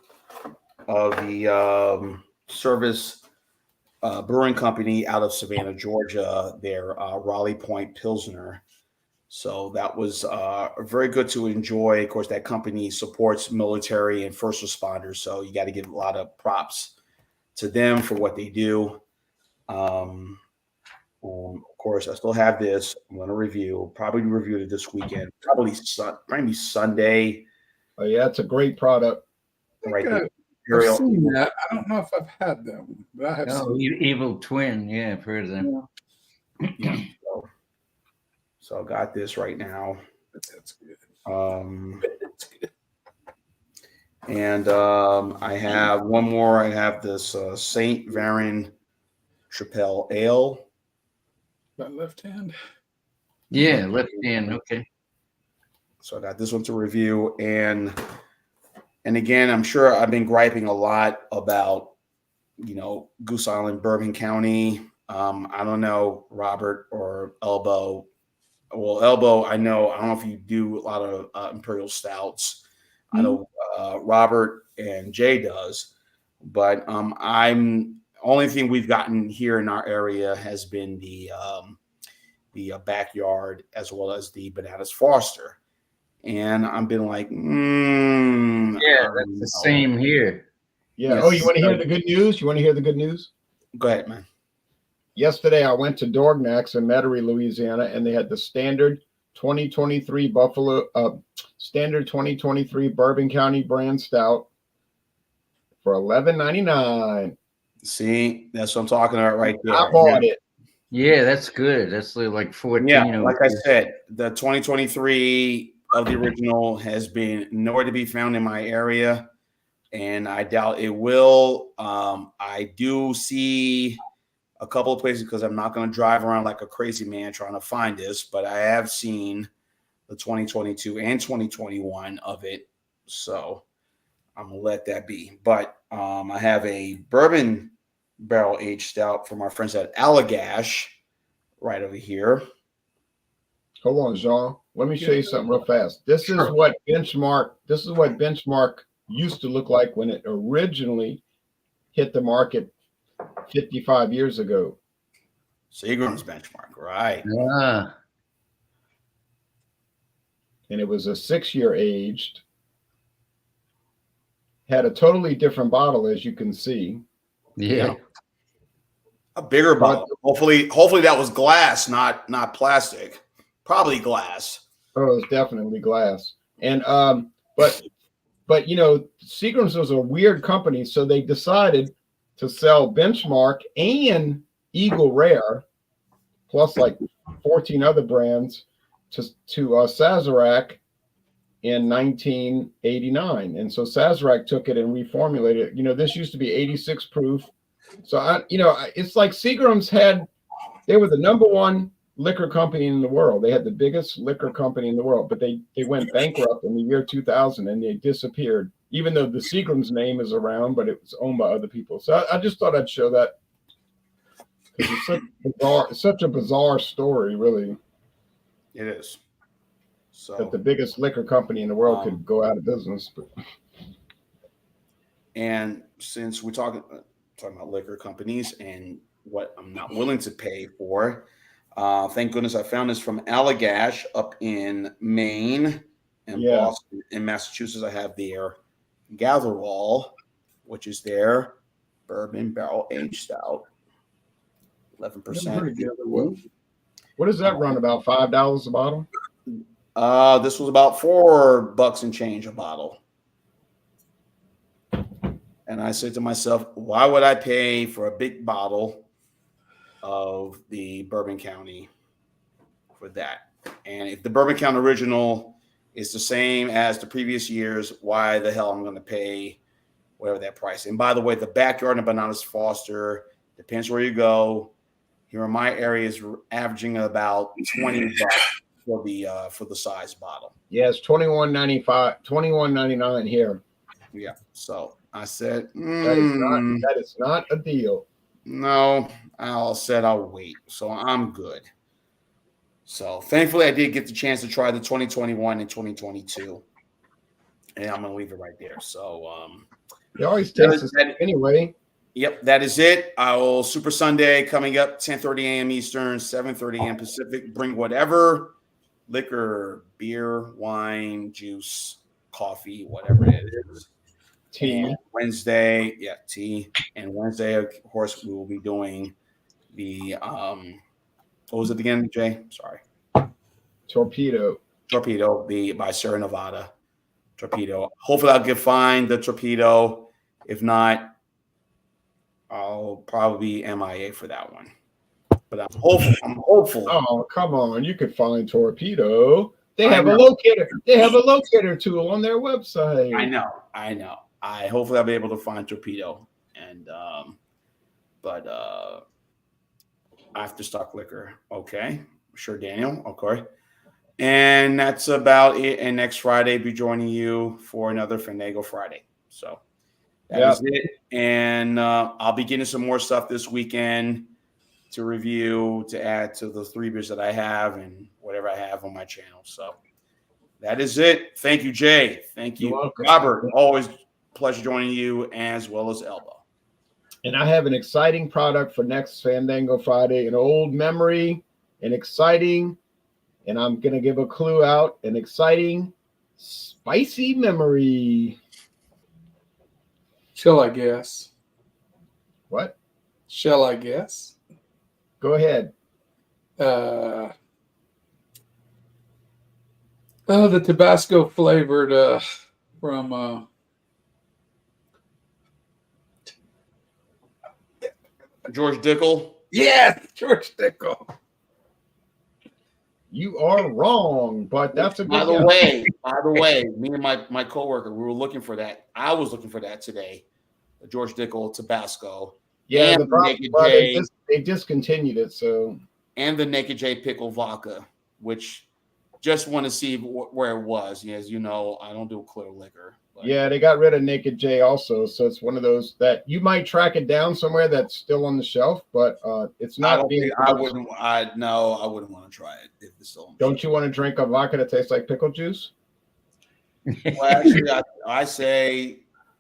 of the Service Brewing Company out of Savannah, Georgia, their Raleigh Point Pilsner. So that was very good to enjoy. Of course, that company supports military and first responders, so you got to give a lot of props to them for what they do. Of course, I still have this. I'm going to probably review it this weekend, probably Sunday. Oh yeah, it's a great product. Right there. I've seen that. I don't know if I've had that one, but I have seen Evil Twin. Yeah, I've heard of them. Yeah. So I got this right now. That's good. That's good. And I have one more. I have this Saint Varin Tripel Ale. That left hand. Yeah, left hand. Okay. So I got this one to review, and again, I'm sure I've been griping a lot about, Goose Island, Bourbon County. I don't know, Robert or Elbow. Well, Elbow, I don't know if you do a lot of Imperial Stouts. Mm-hmm. I know Robert and Jay does, but only thing we've gotten here in our area has been the Backyard as well as the Bananas Foster. and I've been like, Yeah, that's the same here. Yeah. Yes. Oh, you want to hear the good news? You want to hear the good news? Go ahead, man. Yesterday, I went to Dorgnac's in Metairie, Louisiana, and they had the standard 2023 standard 2023 Bourbon County brand stout for $11.99. See, that's what I'm talking about right there. I bought it. Yeah, that's good. That's like 14. Yeah, like I said, the 2023 of the original has been nowhere to be found in my area, and I doubt it will. I do see a couple of places because I'm not going to drive around like a crazy man trying to find this, but I have seen the 2022 and 2021 of it, so I'm gonna let that be. But I have a bourbon barrel aged stout from our friends at Allagash right over here. Hold on, Jean. Let me show you something real fast. This is what Benchmark used to look like when it originally hit the market 55 years ago. Seagram's Benchmark, right? Ah, And it was a 6-year aged. Had a totally different bottle, as you can see. yeah. A bigger bottle. Hopefully that was glass, not plastic. Probably glass. Oh, it's definitely glass. And but you know, Seagram's was a weird company, so they decided to sell Benchmark and Eagle Rare, plus like 14 other brands, to Sazerac in 1989. And so Sazerac took it and reformulated it. You know, this used to be 86 proof. So it's like Seagram's they were the #1 liquor company in the world. They had the biggest liquor company in the world, but they went bankrupt in the year 2000 and they disappeared, even though the Seagram's name is around, but it was owned by other people. So I just thought I'd show that, because it's such a bizarre story, really. It is. So That the biggest liquor company in the world could go out of business. But. And since we're talking about liquor companies and what I'm not willing to pay for, thank goodness I found this from Allagash up in Maine and Boston. In Massachusetts, I have their Gatherall, which is their bourbon barrel aged stout, 11%. What does that run, about $5 a bottle? This was about $4 and change a bottle. And I said to myself, why would I pay for a big bottle of the Bourbon County for that? And if the Bourbon County original is the same as the previous years, why the hell I'm going to pay whatever that price? And by the way, the Backyard and Bananas Foster, depends where you go. Here in my area is averaging about $20 for the size bottle. Yeah, it's $21.95, $21.99 here. Yeah. So I said, that is not a deal. No, I'll wait. So I'm good. So thankfully I did get the chance to try the 2021 and 2022. And I'm gonna leave it right there. So it always takes us anyway. Yep, that is it. I will Super Sunday coming up, 10:30 a.m. Eastern, 7:30 a.m. Pacific. Bring whatever liquor, beer, wine, juice, coffee, whatever it is. Tea. And Wednesday, tea. And Wednesday, of course, we will be doing the what was it again, Jay? Sorry. Torpedo by Sierra Nevada. Torpedo. Hopefully I'll find the Torpedo. If not, I'll probably be MIA for that one. But I'm hopeful. Oh, come on. You could find Torpedo. They have a locator. They have a locator tool on their website. I know. Hopefully I'll be able to find Torpedo. And but after stock liquor. Okay. Sure, Daniel. Okay. And that's about it. And next Friday, be joining you for another Fandango Friday. So that is it. And I'll be getting some more stuff this weekend to review, to add to the 3 beers that I have and whatever I have on my channel. So that is it. Thank you, Jay. Thank you, Robert. Always pleasure joining you, as well as Elba. And I have an exciting product for next Fandango Friday, an old memory, an exciting, and I'm going to give a clue out, an exciting Spicy memory. Shall I guess? What? Shall I guess? Go ahead. The Tabasco flavored from George Dickel. yes, George Dickel. You are wrong, but that's a good By the guess. way, me and my coworker, we were looking for that. I was looking for that today. The George Dickel Tabasco. Yeah, and the problem, Naked well, J, they discontinued it, so and the Naked J pickle vodka, which just want to see where it was. As you know, I don't do clear liquor. But yeah, they got rid of Naked J also. So it's one of those that you might track it down somewhere that's still on the shelf, but it's I not don't being. think I wouldn't. I wouldn't want to try it if it's still. Don't you want to drink a vodka that tastes like pickle juice? Well, actually, I say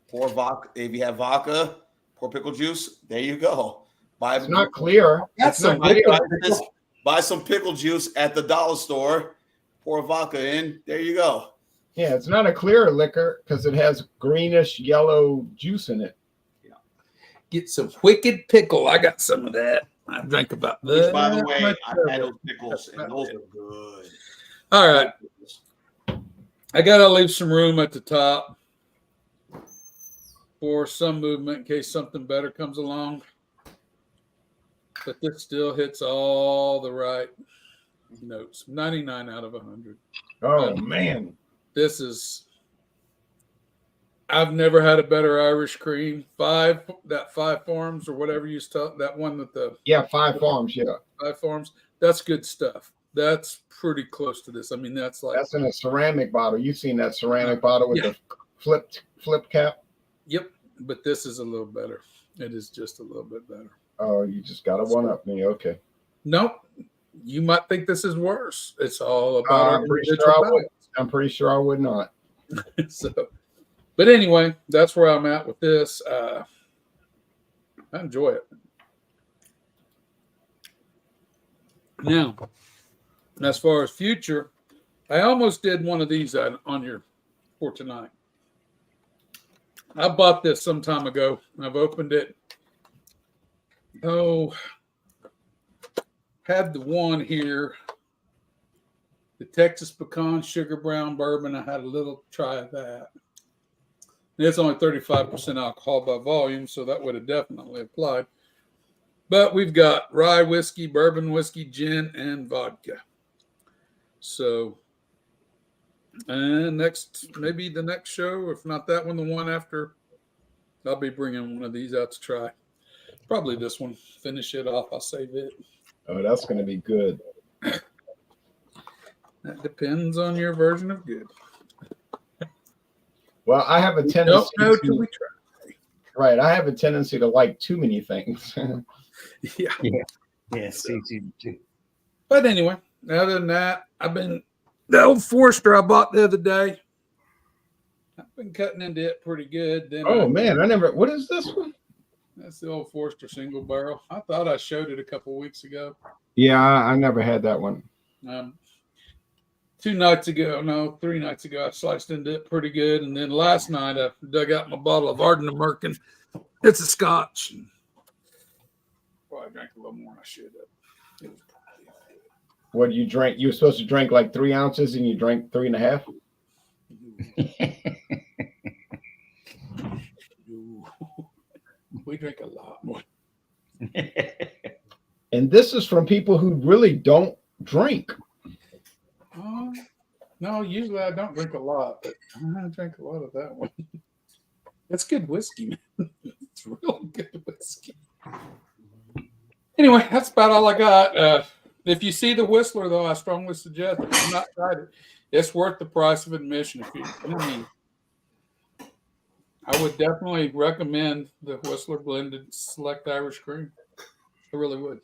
pour vodka. If you have vodka, pour pickle juice. There you go. It's not clear. That's It's not some clear. Just buy some pickle juice at the dollar store. Pour vodka in. There you go. Yeah, it's not a clear liquor because it has greenish yellow juice in it. Get some wicked pickle. I got some of that. I drank about that. Which, by the way, much I've of had it. those pickles, and those are good. All right. I got to leave some room at the top for some movement in case something better comes along. But this still hits all the right notes. 99 out of 100. Oh man. This is, I've never had a better Irish cream. Five Farms or whatever you tell that one with the Yeah, 5 Farms. Yeah, 5 Farms. That's good stuff. That's pretty close to this. I mean, that's like, that's in a ceramic bottle. You've seen that ceramic bottle with yeah. the flip cap. yep. But this is a little better. It is just a little bit better. Oh, you just got to one up me. Okay. Nope. You might think this is worse. It's all about our I'm pretty individual sure I would. palates. I'm pretty sure I would not. So, but anyway, that's where I'm at with this. I enjoy it. Now, as far as future, I almost did one of these on your for tonight. I bought this some time ago. I've opened it. Oh, had the one here. The Texas Pecan Sugar Brown Bourbon. I had a little try of that. And it's only 35% alcohol by volume, so that would have definitely applied. But we've got rye whiskey, bourbon whiskey, gin, and vodka. So, and maybe the next show, if not that one, the one after, I'll be bringing one of these out to try. Probably this one. Finish it off. I'll save it. Oh, that's going to be good. That depends on your version of good. Well, I have a tendency Don't know till we try. right. I have a tendency to like too many things. Yeah. Yes, easy to do. But anyway, other than that, the old Forester I bought the other day. I've been cutting into it pretty good. Then Oh man, what is this one? That's the old Forester single barrel. I thought I showed it a couple weeks ago. Yeah, I never had that one. 3 nights ago, I sliced into it pretty good. And then last night, I dug out my bottle of Ardent American. It's a Scotch. Well, I drank a little more than I should have. It was pretty good. What did you drink? You were supposed to drink like 3 ounces, and you drank 3.5. We drink a lot more. And this is from people who really don't drink. No, usually I don't drink a lot, but I drink a lot of that one. That's good whiskey, man. It's really good whiskey. Anyway, that's about all I got. If you see the Whistler, though, I strongly suggest it. If you've not tried it, it's worth the price of admission. I would definitely recommend the Whistler Blended Select Irish Cream. I really would.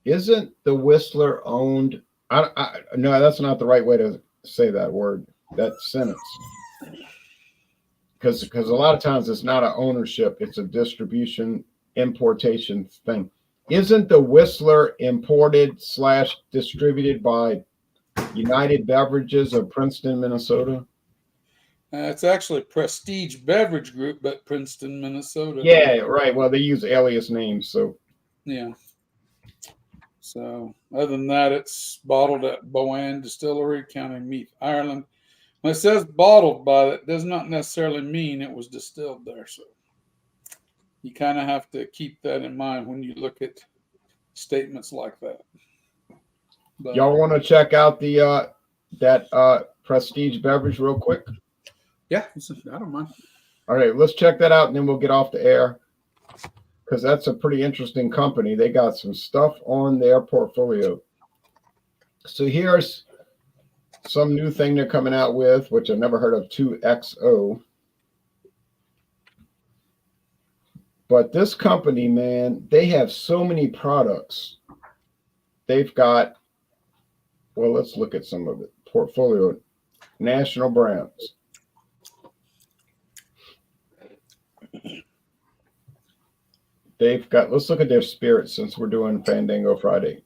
Isn't the Whistler owned? No, that's not the right way to say that word, that sentence. Because a lot of times it's not an ownership, it's a distribution, importation thing. Isn't the Whistler imported / distributed by United Beverages of Princeton, Minnesota? It's actually Prestige Beverage Group, but Princeton, Minnesota. Yeah, right. Well, they use alias names, so Yeah. So other than that, it's bottled at Boan Distillery, County Meath, Ireland. When it says bottled by it, does not necessarily mean it was distilled there. So you kind of have to keep that in mind when you look at statements like that. But, y'all want to check out the that Prestige beverage real quick? yeah, I don't mind. All right, let's check that out, and then we'll get off the air because that's a pretty interesting company. They got some stuff on their portfolio. So here's some new thing they're coming out with, which I've never heard of, 2XO. But this company, man, they have so many products. They've got, well, let's look at some of it. Portfolio, national brands. They've got, let's look at their spirits since we're doing Fandango Friday.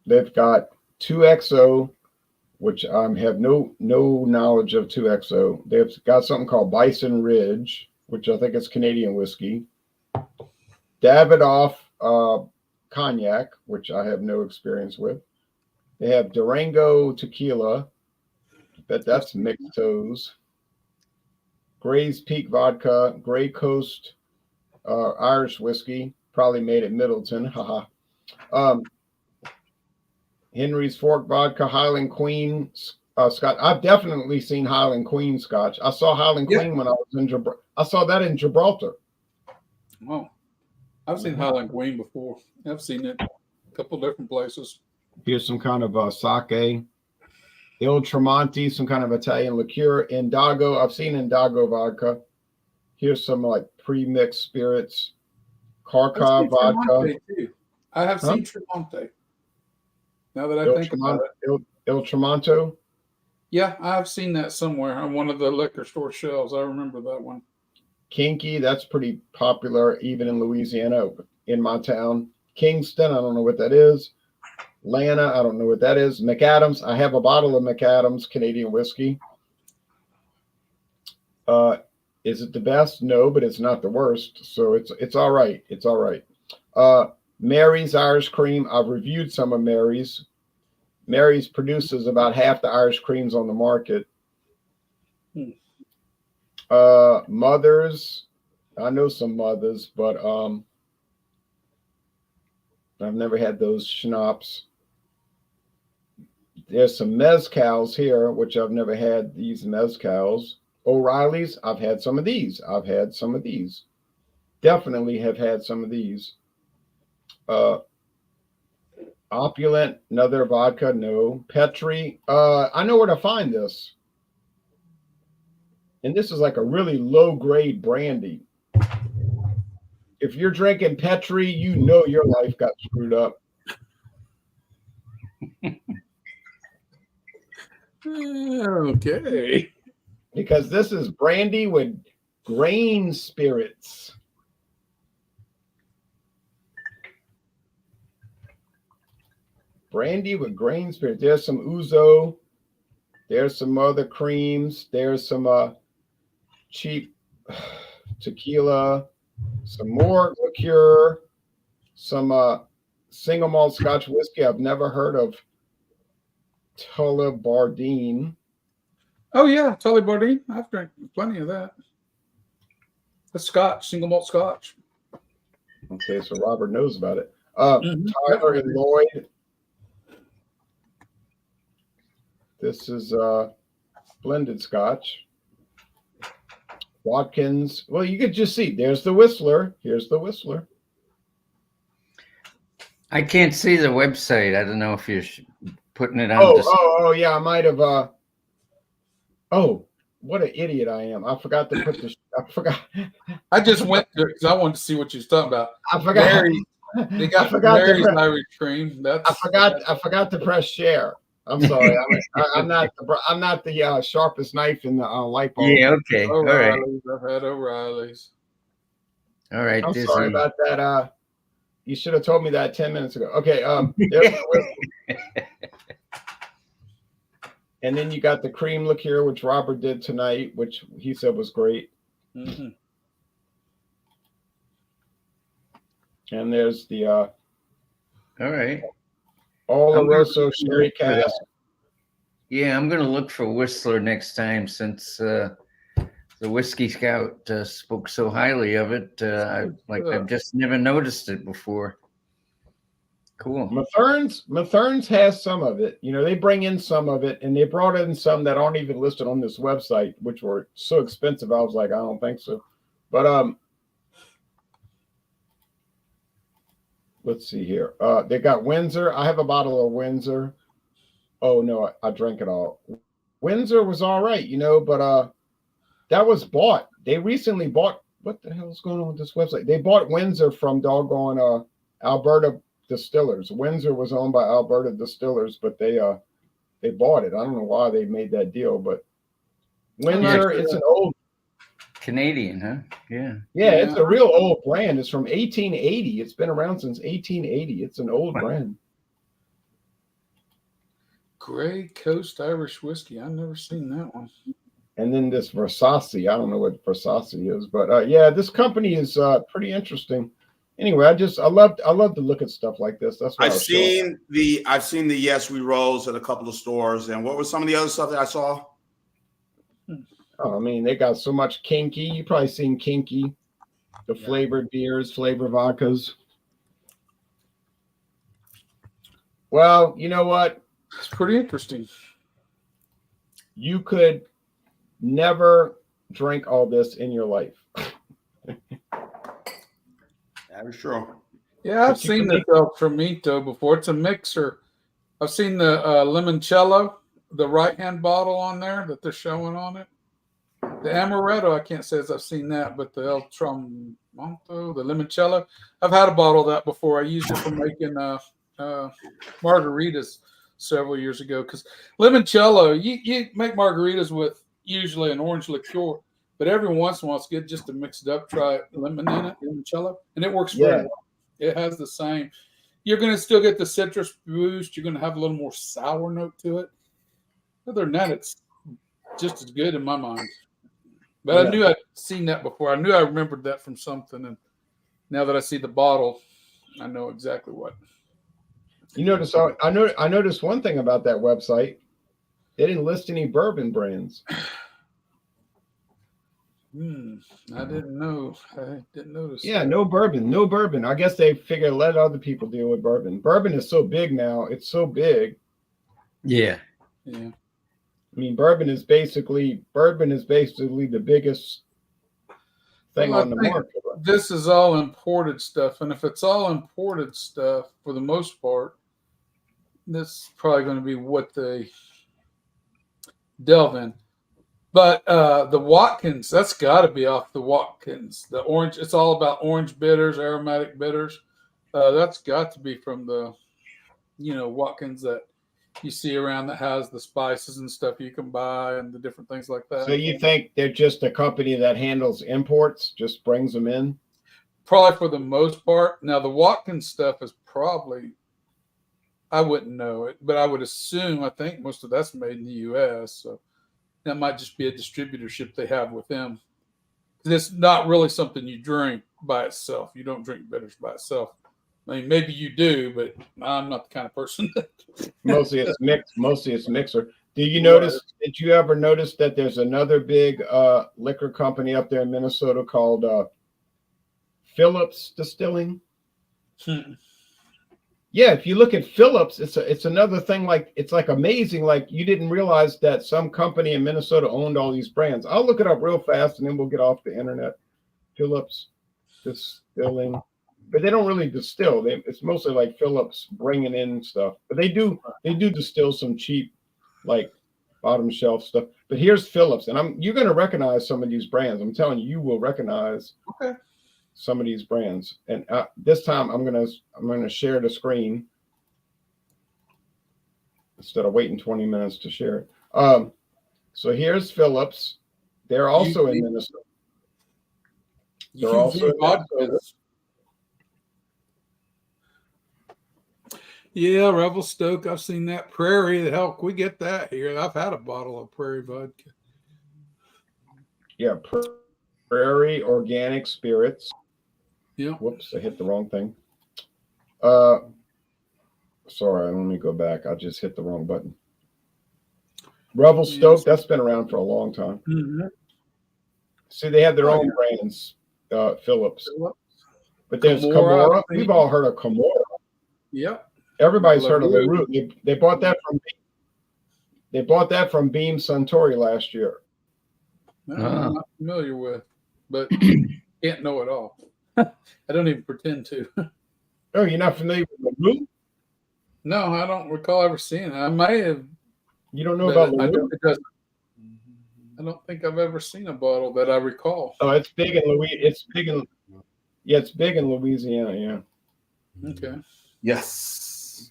They've got 2XO, which I have no knowledge of 2XO. They've got something called Bison Ridge, which I think is Canadian whiskey. Davidoff Cognac, which I have no experience with. They have Durango Tequila. Bet that's mixed toes. Gray's Peak Vodka, Gray Coast Irish whiskey, probably made at Middleton. Haha. Henry's Fork Vodka, Highland Queen Scotch. I've definitely seen Highland Queen Scotch. I saw Highland Queen when I was in Gibraltar. I saw that in Gibraltar. Oh, I've seen Highland Queen before. I've seen it a couple different places. Here's some kind of sake. Il Tremonti, some kind of Italian liqueur. Indago. I've seen Indago vodka. Here's some like pre-mixed spirits. Kharkov vodka. Too. I have seen Tremonti. Now that I think about it. Il Tremonto. Yeah, I've seen that somewhere on one of the liquor store shelves. I remember that one. Kinky, that's pretty popular even in Louisiana, in my town. Kingston, I don't know what that is. Lana, I don't know what that is. McAdams, I have a bottle of McAdams Canadian whiskey. Is it the best? No, but it's not the worst. So it's all right. It's all right. Mary's Irish Cream. I've reviewed some of Mary's. Mary's produces about half the Irish creams on the market. Mother's. I know some Mothers, but I've never had those schnapps. There's some mezcals here, which I've never had these mezcals. O'Reilly's, I've had some of these. I've had some of these. Definitely have had some of these. Opulent, another vodka, no. Petri, I know where to find this. And this is like a really low-grade brandy. If you're drinking Petri, you know your life got screwed up. Okay. Because this is brandy with grain spirits. Brandy with grain spirits. There's some ouzo. There's some other creams. There's some cheap tequila. Some more liqueur. Some single malt Scotch whiskey. I've never heard of. Tullibardine. Oh yeah, Tully Bardine. I've drank plenty of that. That's Scotch, single malt Scotch. Okay, so Robert knows about it. Tyler and Lloyd. This is blended Scotch. Watkins. Well, you could just see. There's the Whistler. Here's the Whistler. I can't see the website. I don't know if you're putting it on. Oh, yeah. I might have. Oh, what an idiot I am! I forgot to put this. I forgot. I just went there because I wanted to see what you was talking about. I forgot. Mary, they got Mary's Irish Cream. That's. I forgot to press share. I'm sorry. I'm not the sharpest knife in the light bulb. Yeah. Okay. All right. I've had O'Reilly's. All right. I'm sorry about that. You should have told me that 10 minutes ago. Okay. And then you got the cream liqueur, which Robert did tonight, which he said was great. Mm-hmm. And there's the All right. Oloroso sherry look for that. cask. Yeah, I'm gonna look for Whistler next time since the Whiskey Scout spoke so highly of it. I've just never noticed it before. Cool. Mathern's has some of it. You know, they bring in some of it, and they brought in some that aren't even listed on this website, which were so expensive. I was like, I don't think so. But let's see here. They got Windsor. I have a bottle of Windsor. Oh no, I drank it all. Windsor was all right, you know, but that was bought. They recently bought. What the hell is going on with this website? They bought Windsor from doggone Alberta Distillers. Windsor was owned by Alberta Distillers, but they bought it. I don't know why they made that deal, but Windsor, it's an old Canadian, huh? Yeah. Yeah, it's a real old brand. It's from 1880. It's been around since 1880. It's an old brand. Grey Coast Irish whiskey. I've never seen that one. And then this Versace. I don't know what Versace is, but yeah, this company is pretty interesting. Anyway, I love to look at stuff like this. That's what I've seen the Yes We Rose at a couple of stores. And what was some of the other stuff that I saw? Oh, I mean, they got so much Kinky. You probably seen Kinky, the flavored beers, flavor vodkas. Well, you know what? It's pretty interesting. You could never drink all this in your life. That is true. Yeah, I've seen the El Tramito before. It's a mixer. I've seen the limoncello, the right-hand bottle on there that they're showing on it. The amaretto, I can't say as I've seen that, but the El Tramonto, the limoncello, I've had a bottle of that before. I used it for making margaritas several years ago, because limoncello, you make margaritas with usually an orange liqueur, but every once in a while it's good just to mix it up, try lemon in it, limoncello, and it works very well. It has the same. You're going to still get the citrus boost. You're going to have a little more sour note to it. Other than that, it's just as good in my mind. But I knew I'd seen that before. I knew I remembered that from something, and now that I see the bottle, I know exactly what. You notice? I noticed one thing about that website. They didn't list any bourbon brands. I didn't know. I didn't notice. Yeah, no bourbon. I guess they figured let other people deal with bourbon. Bourbon is so big now. It's so big. Yeah. Yeah. I mean, bourbon is basically the biggest thing on the market. This is all imported stuff, and if it's all imported stuff, for the most part, this is probably going to be what they delve in. But the Watkins, that's got to be off the Watkins. The orange, it's all about orange bitters, aromatic bitters. That's got to be from the, Watkins that you see around that has the spices and stuff you can buy and the different things like that. So you think they're just a company that handles imports, just brings them in? Probably for the most part. Now, the Watkins stuff is probably, I wouldn't know it, but I would assume, I think most of that's made in the U.S., so that might just be a distributorship they have with them. It's not really something you drink by itself. You don't drink bitters by itself. I mean, maybe you do, but I'm not the kind of person. Mostly it's mixed. Mostly it's mixer. Did you ever notice that there's another big liquor company up there in Minnesota called Phillips Distilling? Yeah, if you look at Phillips, it's another thing. Like, it's like amazing. Like, you didn't realize that some company in Minnesota owned all these brands. I'll look it up real fast, and then we'll get off the internet. Phillips Distilling, but they don't really distill. It's mostly like Phillips bringing in stuff, but they do distill some cheap, like bottom shelf stuff. But here's Phillips, and you're going to recognize some of these brands. I'm telling you, you will recognize. Okay. Some of these brands, and this time I'm gonna share the screen instead of waiting 20 minutes to share it. So here's Phillips. They're also in Minnesota. They're also in Minnesota. Yeah, Rebel Stoke. I've seen that. Prairie. Hell, we get that here. I've had a bottle of Prairie vodka. Yeah, Prairie Organic Spirits. Yeah. Whoops, I hit the wrong thing. Sorry, let me go back. I just hit the wrong button. Rebel Stoke, Yes. that's been around for a long time. Mm-hmm. See, they have their Oh, own yeah. brands, Phillips. Phillips. But there's Camorra, Camorra. I think. We've all heard of Camorra. Yep. Everybody's heard of LaRue. LaRue. They bought that from Beam Suntory last year. No, Ah. I'm not familiar with, but can't know it all. I don't even pretend to. Oh, you're not familiar with LaRue? No, I don't recall ever seeing it. I may have. You don't know But about I LaRue? don't think I've ever seen a bottle that I recall. Oh, it's big in Louisiana. It's big in Louisiana. Yeah. Okay. Yes.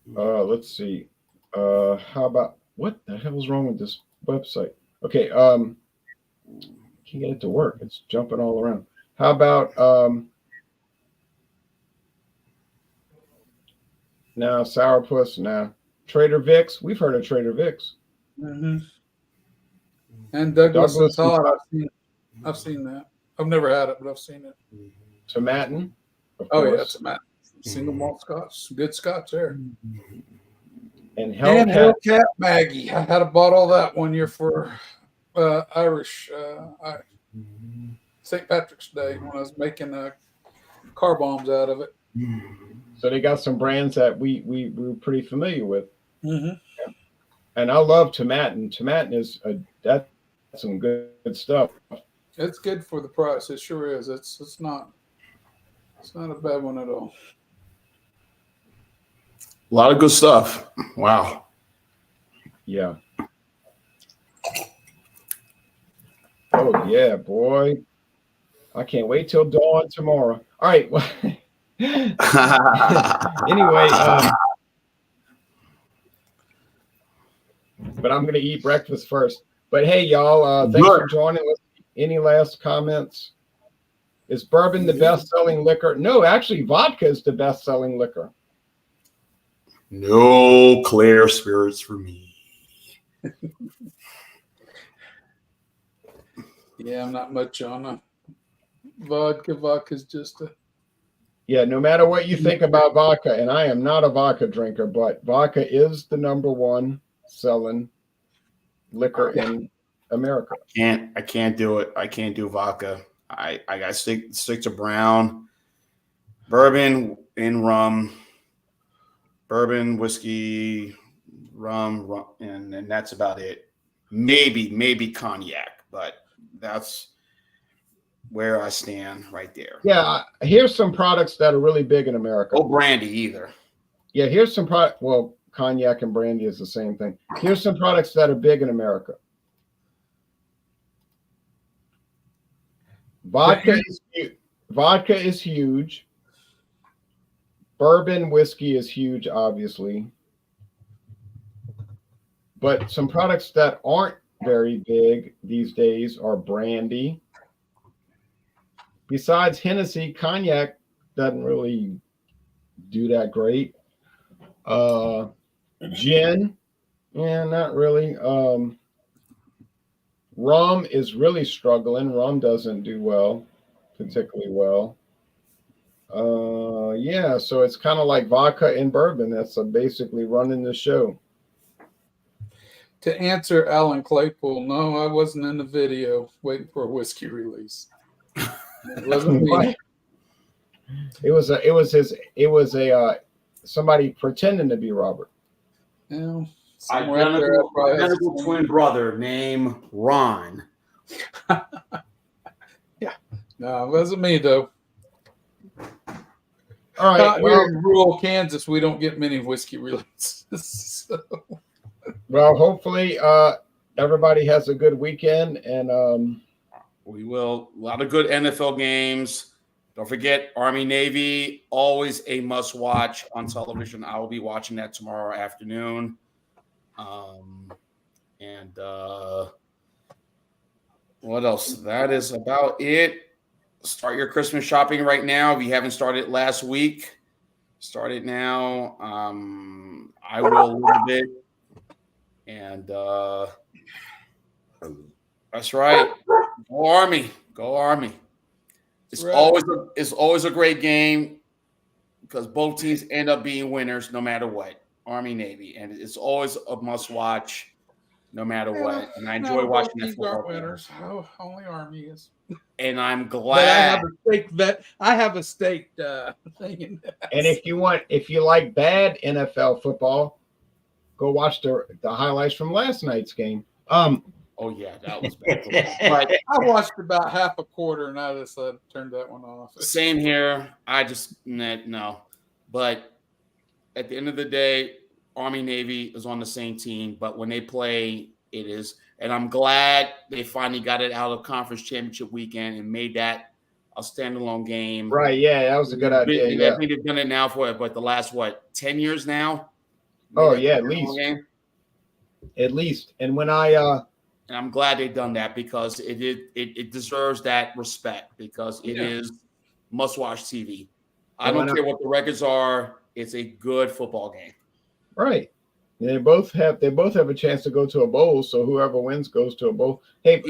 Let's see. How about what the hell is wrong with this website? Okay. Can't get it to work. It's jumping all around. How about now Sourpuss? Now Trader Vic's. We've heard of Trader Vic's. Mm-hmm. And Douglas and Douglas and Todd. Todd. I've seen that. I've never had it, but I've seen it. Tomatin. Of Oh yeah, course. it's a Matt. Single malt Scotch. Some good Scotch there. And And Hellcat. Hellcat Maggie. I had a bottle of that one year for Irish St. Patrick's Day when I was making car bombs out of it. So they got some brands that we were pretty familiar with. Mm-hmm. And I love Tomatin. Tomatin is that's some good stuff. It's good for the price. It sure is. It's not a bad one at all. A lot of good stuff. Wow. Yeah. Oh yeah, boy. I can't wait till dawn tomorrow. All right. Well, anyway, but I'm gonna eat breakfast first. But hey, y'all, thanks for joining us. Any last comments? Is bourbon the best-selling liquor? No, actually, vodka is the best-selling liquor. No clear spirits for me. Yeah, I'm not much on vodka. Vodka's just a. Yeah, no matter what you think about vodka, and I am not a vodka drinker, but vodka is the #1 selling liquor in America. I can't do it. I can't do vodka. I gotta stick to brown, bourbon and rum, bourbon, whiskey, rum, and that's about it. Maybe cognac, but that's where I stand right there. Yeah, here's some products that are really big in America. No brandy either. Yeah, here's some product. Well, cognac and brandy is the same thing. Here's some products that are big in America. Vodka is huge. Bourbon, whiskey is huge, obviously. But some products that aren't very big these days are brandy. Besides Hennessy, cognac doesn't really do that great. Gin, yeah, not really. Rum is really struggling. Rum doesn't do well, particularly well. Yeah, so it's kind of like vodka and bourbon. That's basically running the show. To answer Alan Claypool, no, I wasn't in the video waiting for a whiskey release. It wasn't me. It was somebody pretending to be Robert. Yeah, somewhere out there, Identical twin brother named Ron. Yeah, no, it wasn't me though. All right. Here in rural Kansas, we don't get many whiskey releases. So. Well, hopefully everybody has a good weekend, and we will. A lot of good NFL games. Don't forget Army Navy, always a must watch on television. I will be watching that tomorrow afternoon. And what else? That is about it. Start your Christmas shopping right now. If you haven't started last week, start it now. I will a little bit. And that's right. Go Army. Go Army. It's Right. always a great game because both teams end up being winners no matter what. Army, Navy. And it's always a must watch no matter what. And I enjoy watching that Teams aren't football game. winners. Oh, only Army is. And I'm But glad. I have a staked thing in that. And if you like bad NFL football, go watch the highlights from last night's game. Oh yeah, that was bad. But I watched about half a quarter and I just turned that one off. same here. I just no. But at the end of the day, Army Navy is on the same team. But when they play, it is. And I'm glad they finally got it out of conference championship weekend and made that a standalone game. Right? Yeah, that was a good idea. Yeah. I think they've done it now for the last 10 years now. Oh yeah, at least. Game. At least. And when I And I'm glad they've done that because it deserves that respect because it is must-watch TV. I don't care what the records are. It's a good football game. right. They both have a chance to go to a bowl, so whoever wins goes to a bowl. Hey,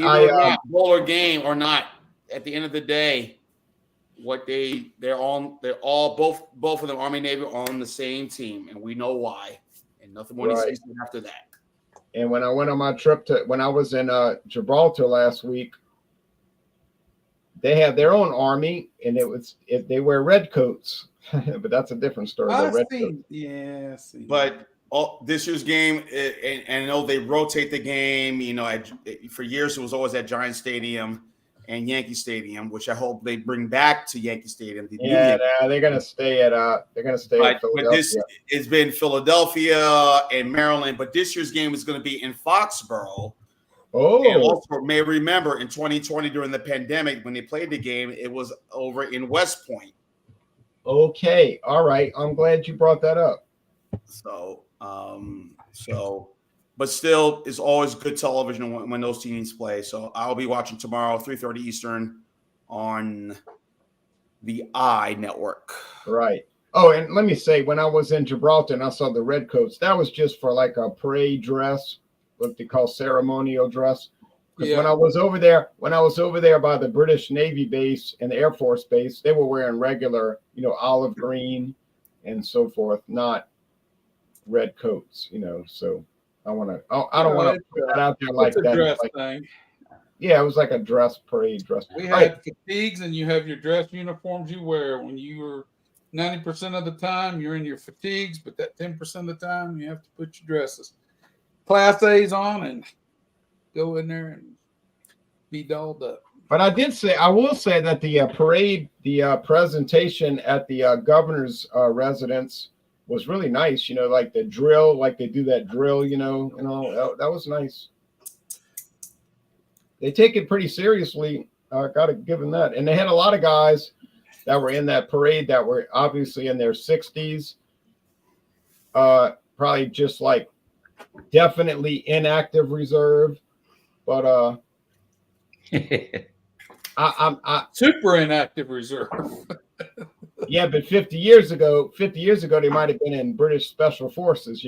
bowl or game or not, at the end of the day, they're all both of them, Army Navy, are on the same team, and we know why. And nothing more needs to be said after that. And when I went on my trip when I was in Gibraltar last week, they have their own army, and they wear red coats, but that's a different story. But this year's game, and I know they rotate the game. For years it was always at Giant Stadium and Yankee Stadium, which I hope they bring back to Yankee Stadium. They're gonna stay at Philadelphia. But this it's been Philadelphia and Maryland, but this year's game is going to be in Foxborough. Oh, and also may remember in 2020 during the pandemic when they played the game, it was over in West Point. Okay, all right. I'm glad you brought that up. But still, it's always good television when those teams play. So I'll be watching tomorrow, 3:30 Eastern, on the I Network. Right. Oh, and let me say, when I was in Gibraltar and I saw the red coats, that was just for like a parade dress, what they call ceremonial dress. Because when I was over there by the British Navy base and the Air Force base, they were wearing regular, olive green and so forth, not red coats, So I don't want to put that out there like that. Dress thing. Yeah, it was like a parade dress. We had fatigues, and you have your dress uniforms you wear when you were 90% of the time you're in your fatigues, but that 10% of the time you have to put your dresses. Class A's on and go in there and be dolled up. But I will say that the parade, the presentation at the governor's residence was really nice. Like the drill, like they do that drill, that was nice. They take it pretty seriously. Got to give them that. And they had a lot of guys that were in that parade that were obviously in their 60s, probably just like definitely inactive reserve, but I'm super inactive reserve. Yeah, but 50 years ago, they might have been in British Special Forces.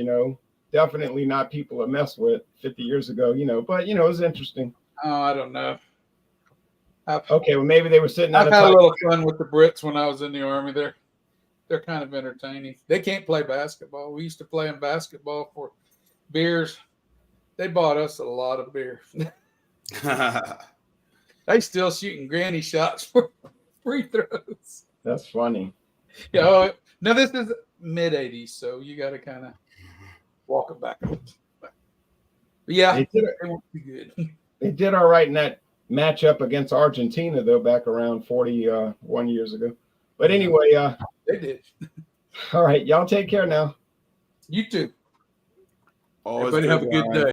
Definitely not people to mess with 50 years ago. But it was interesting. Oh, I don't know. Okay, well maybe they were sitting. I've had a little fun with the Brits when I was in the Army. They're kind of entertaining. They can't play basketball. We used to play in basketball for beers. They bought us a lot of beer. They still shooting granny shots for free throws. That's funny. Yeah. Now this is mid 80s, so you got to kind of walk it back. But yeah, they weren't too good. They did all right in that matchup against Argentina, though, back around 41 years ago. But anyway, they did. All right, y'all take care now. You too. Always Everybody have a good day.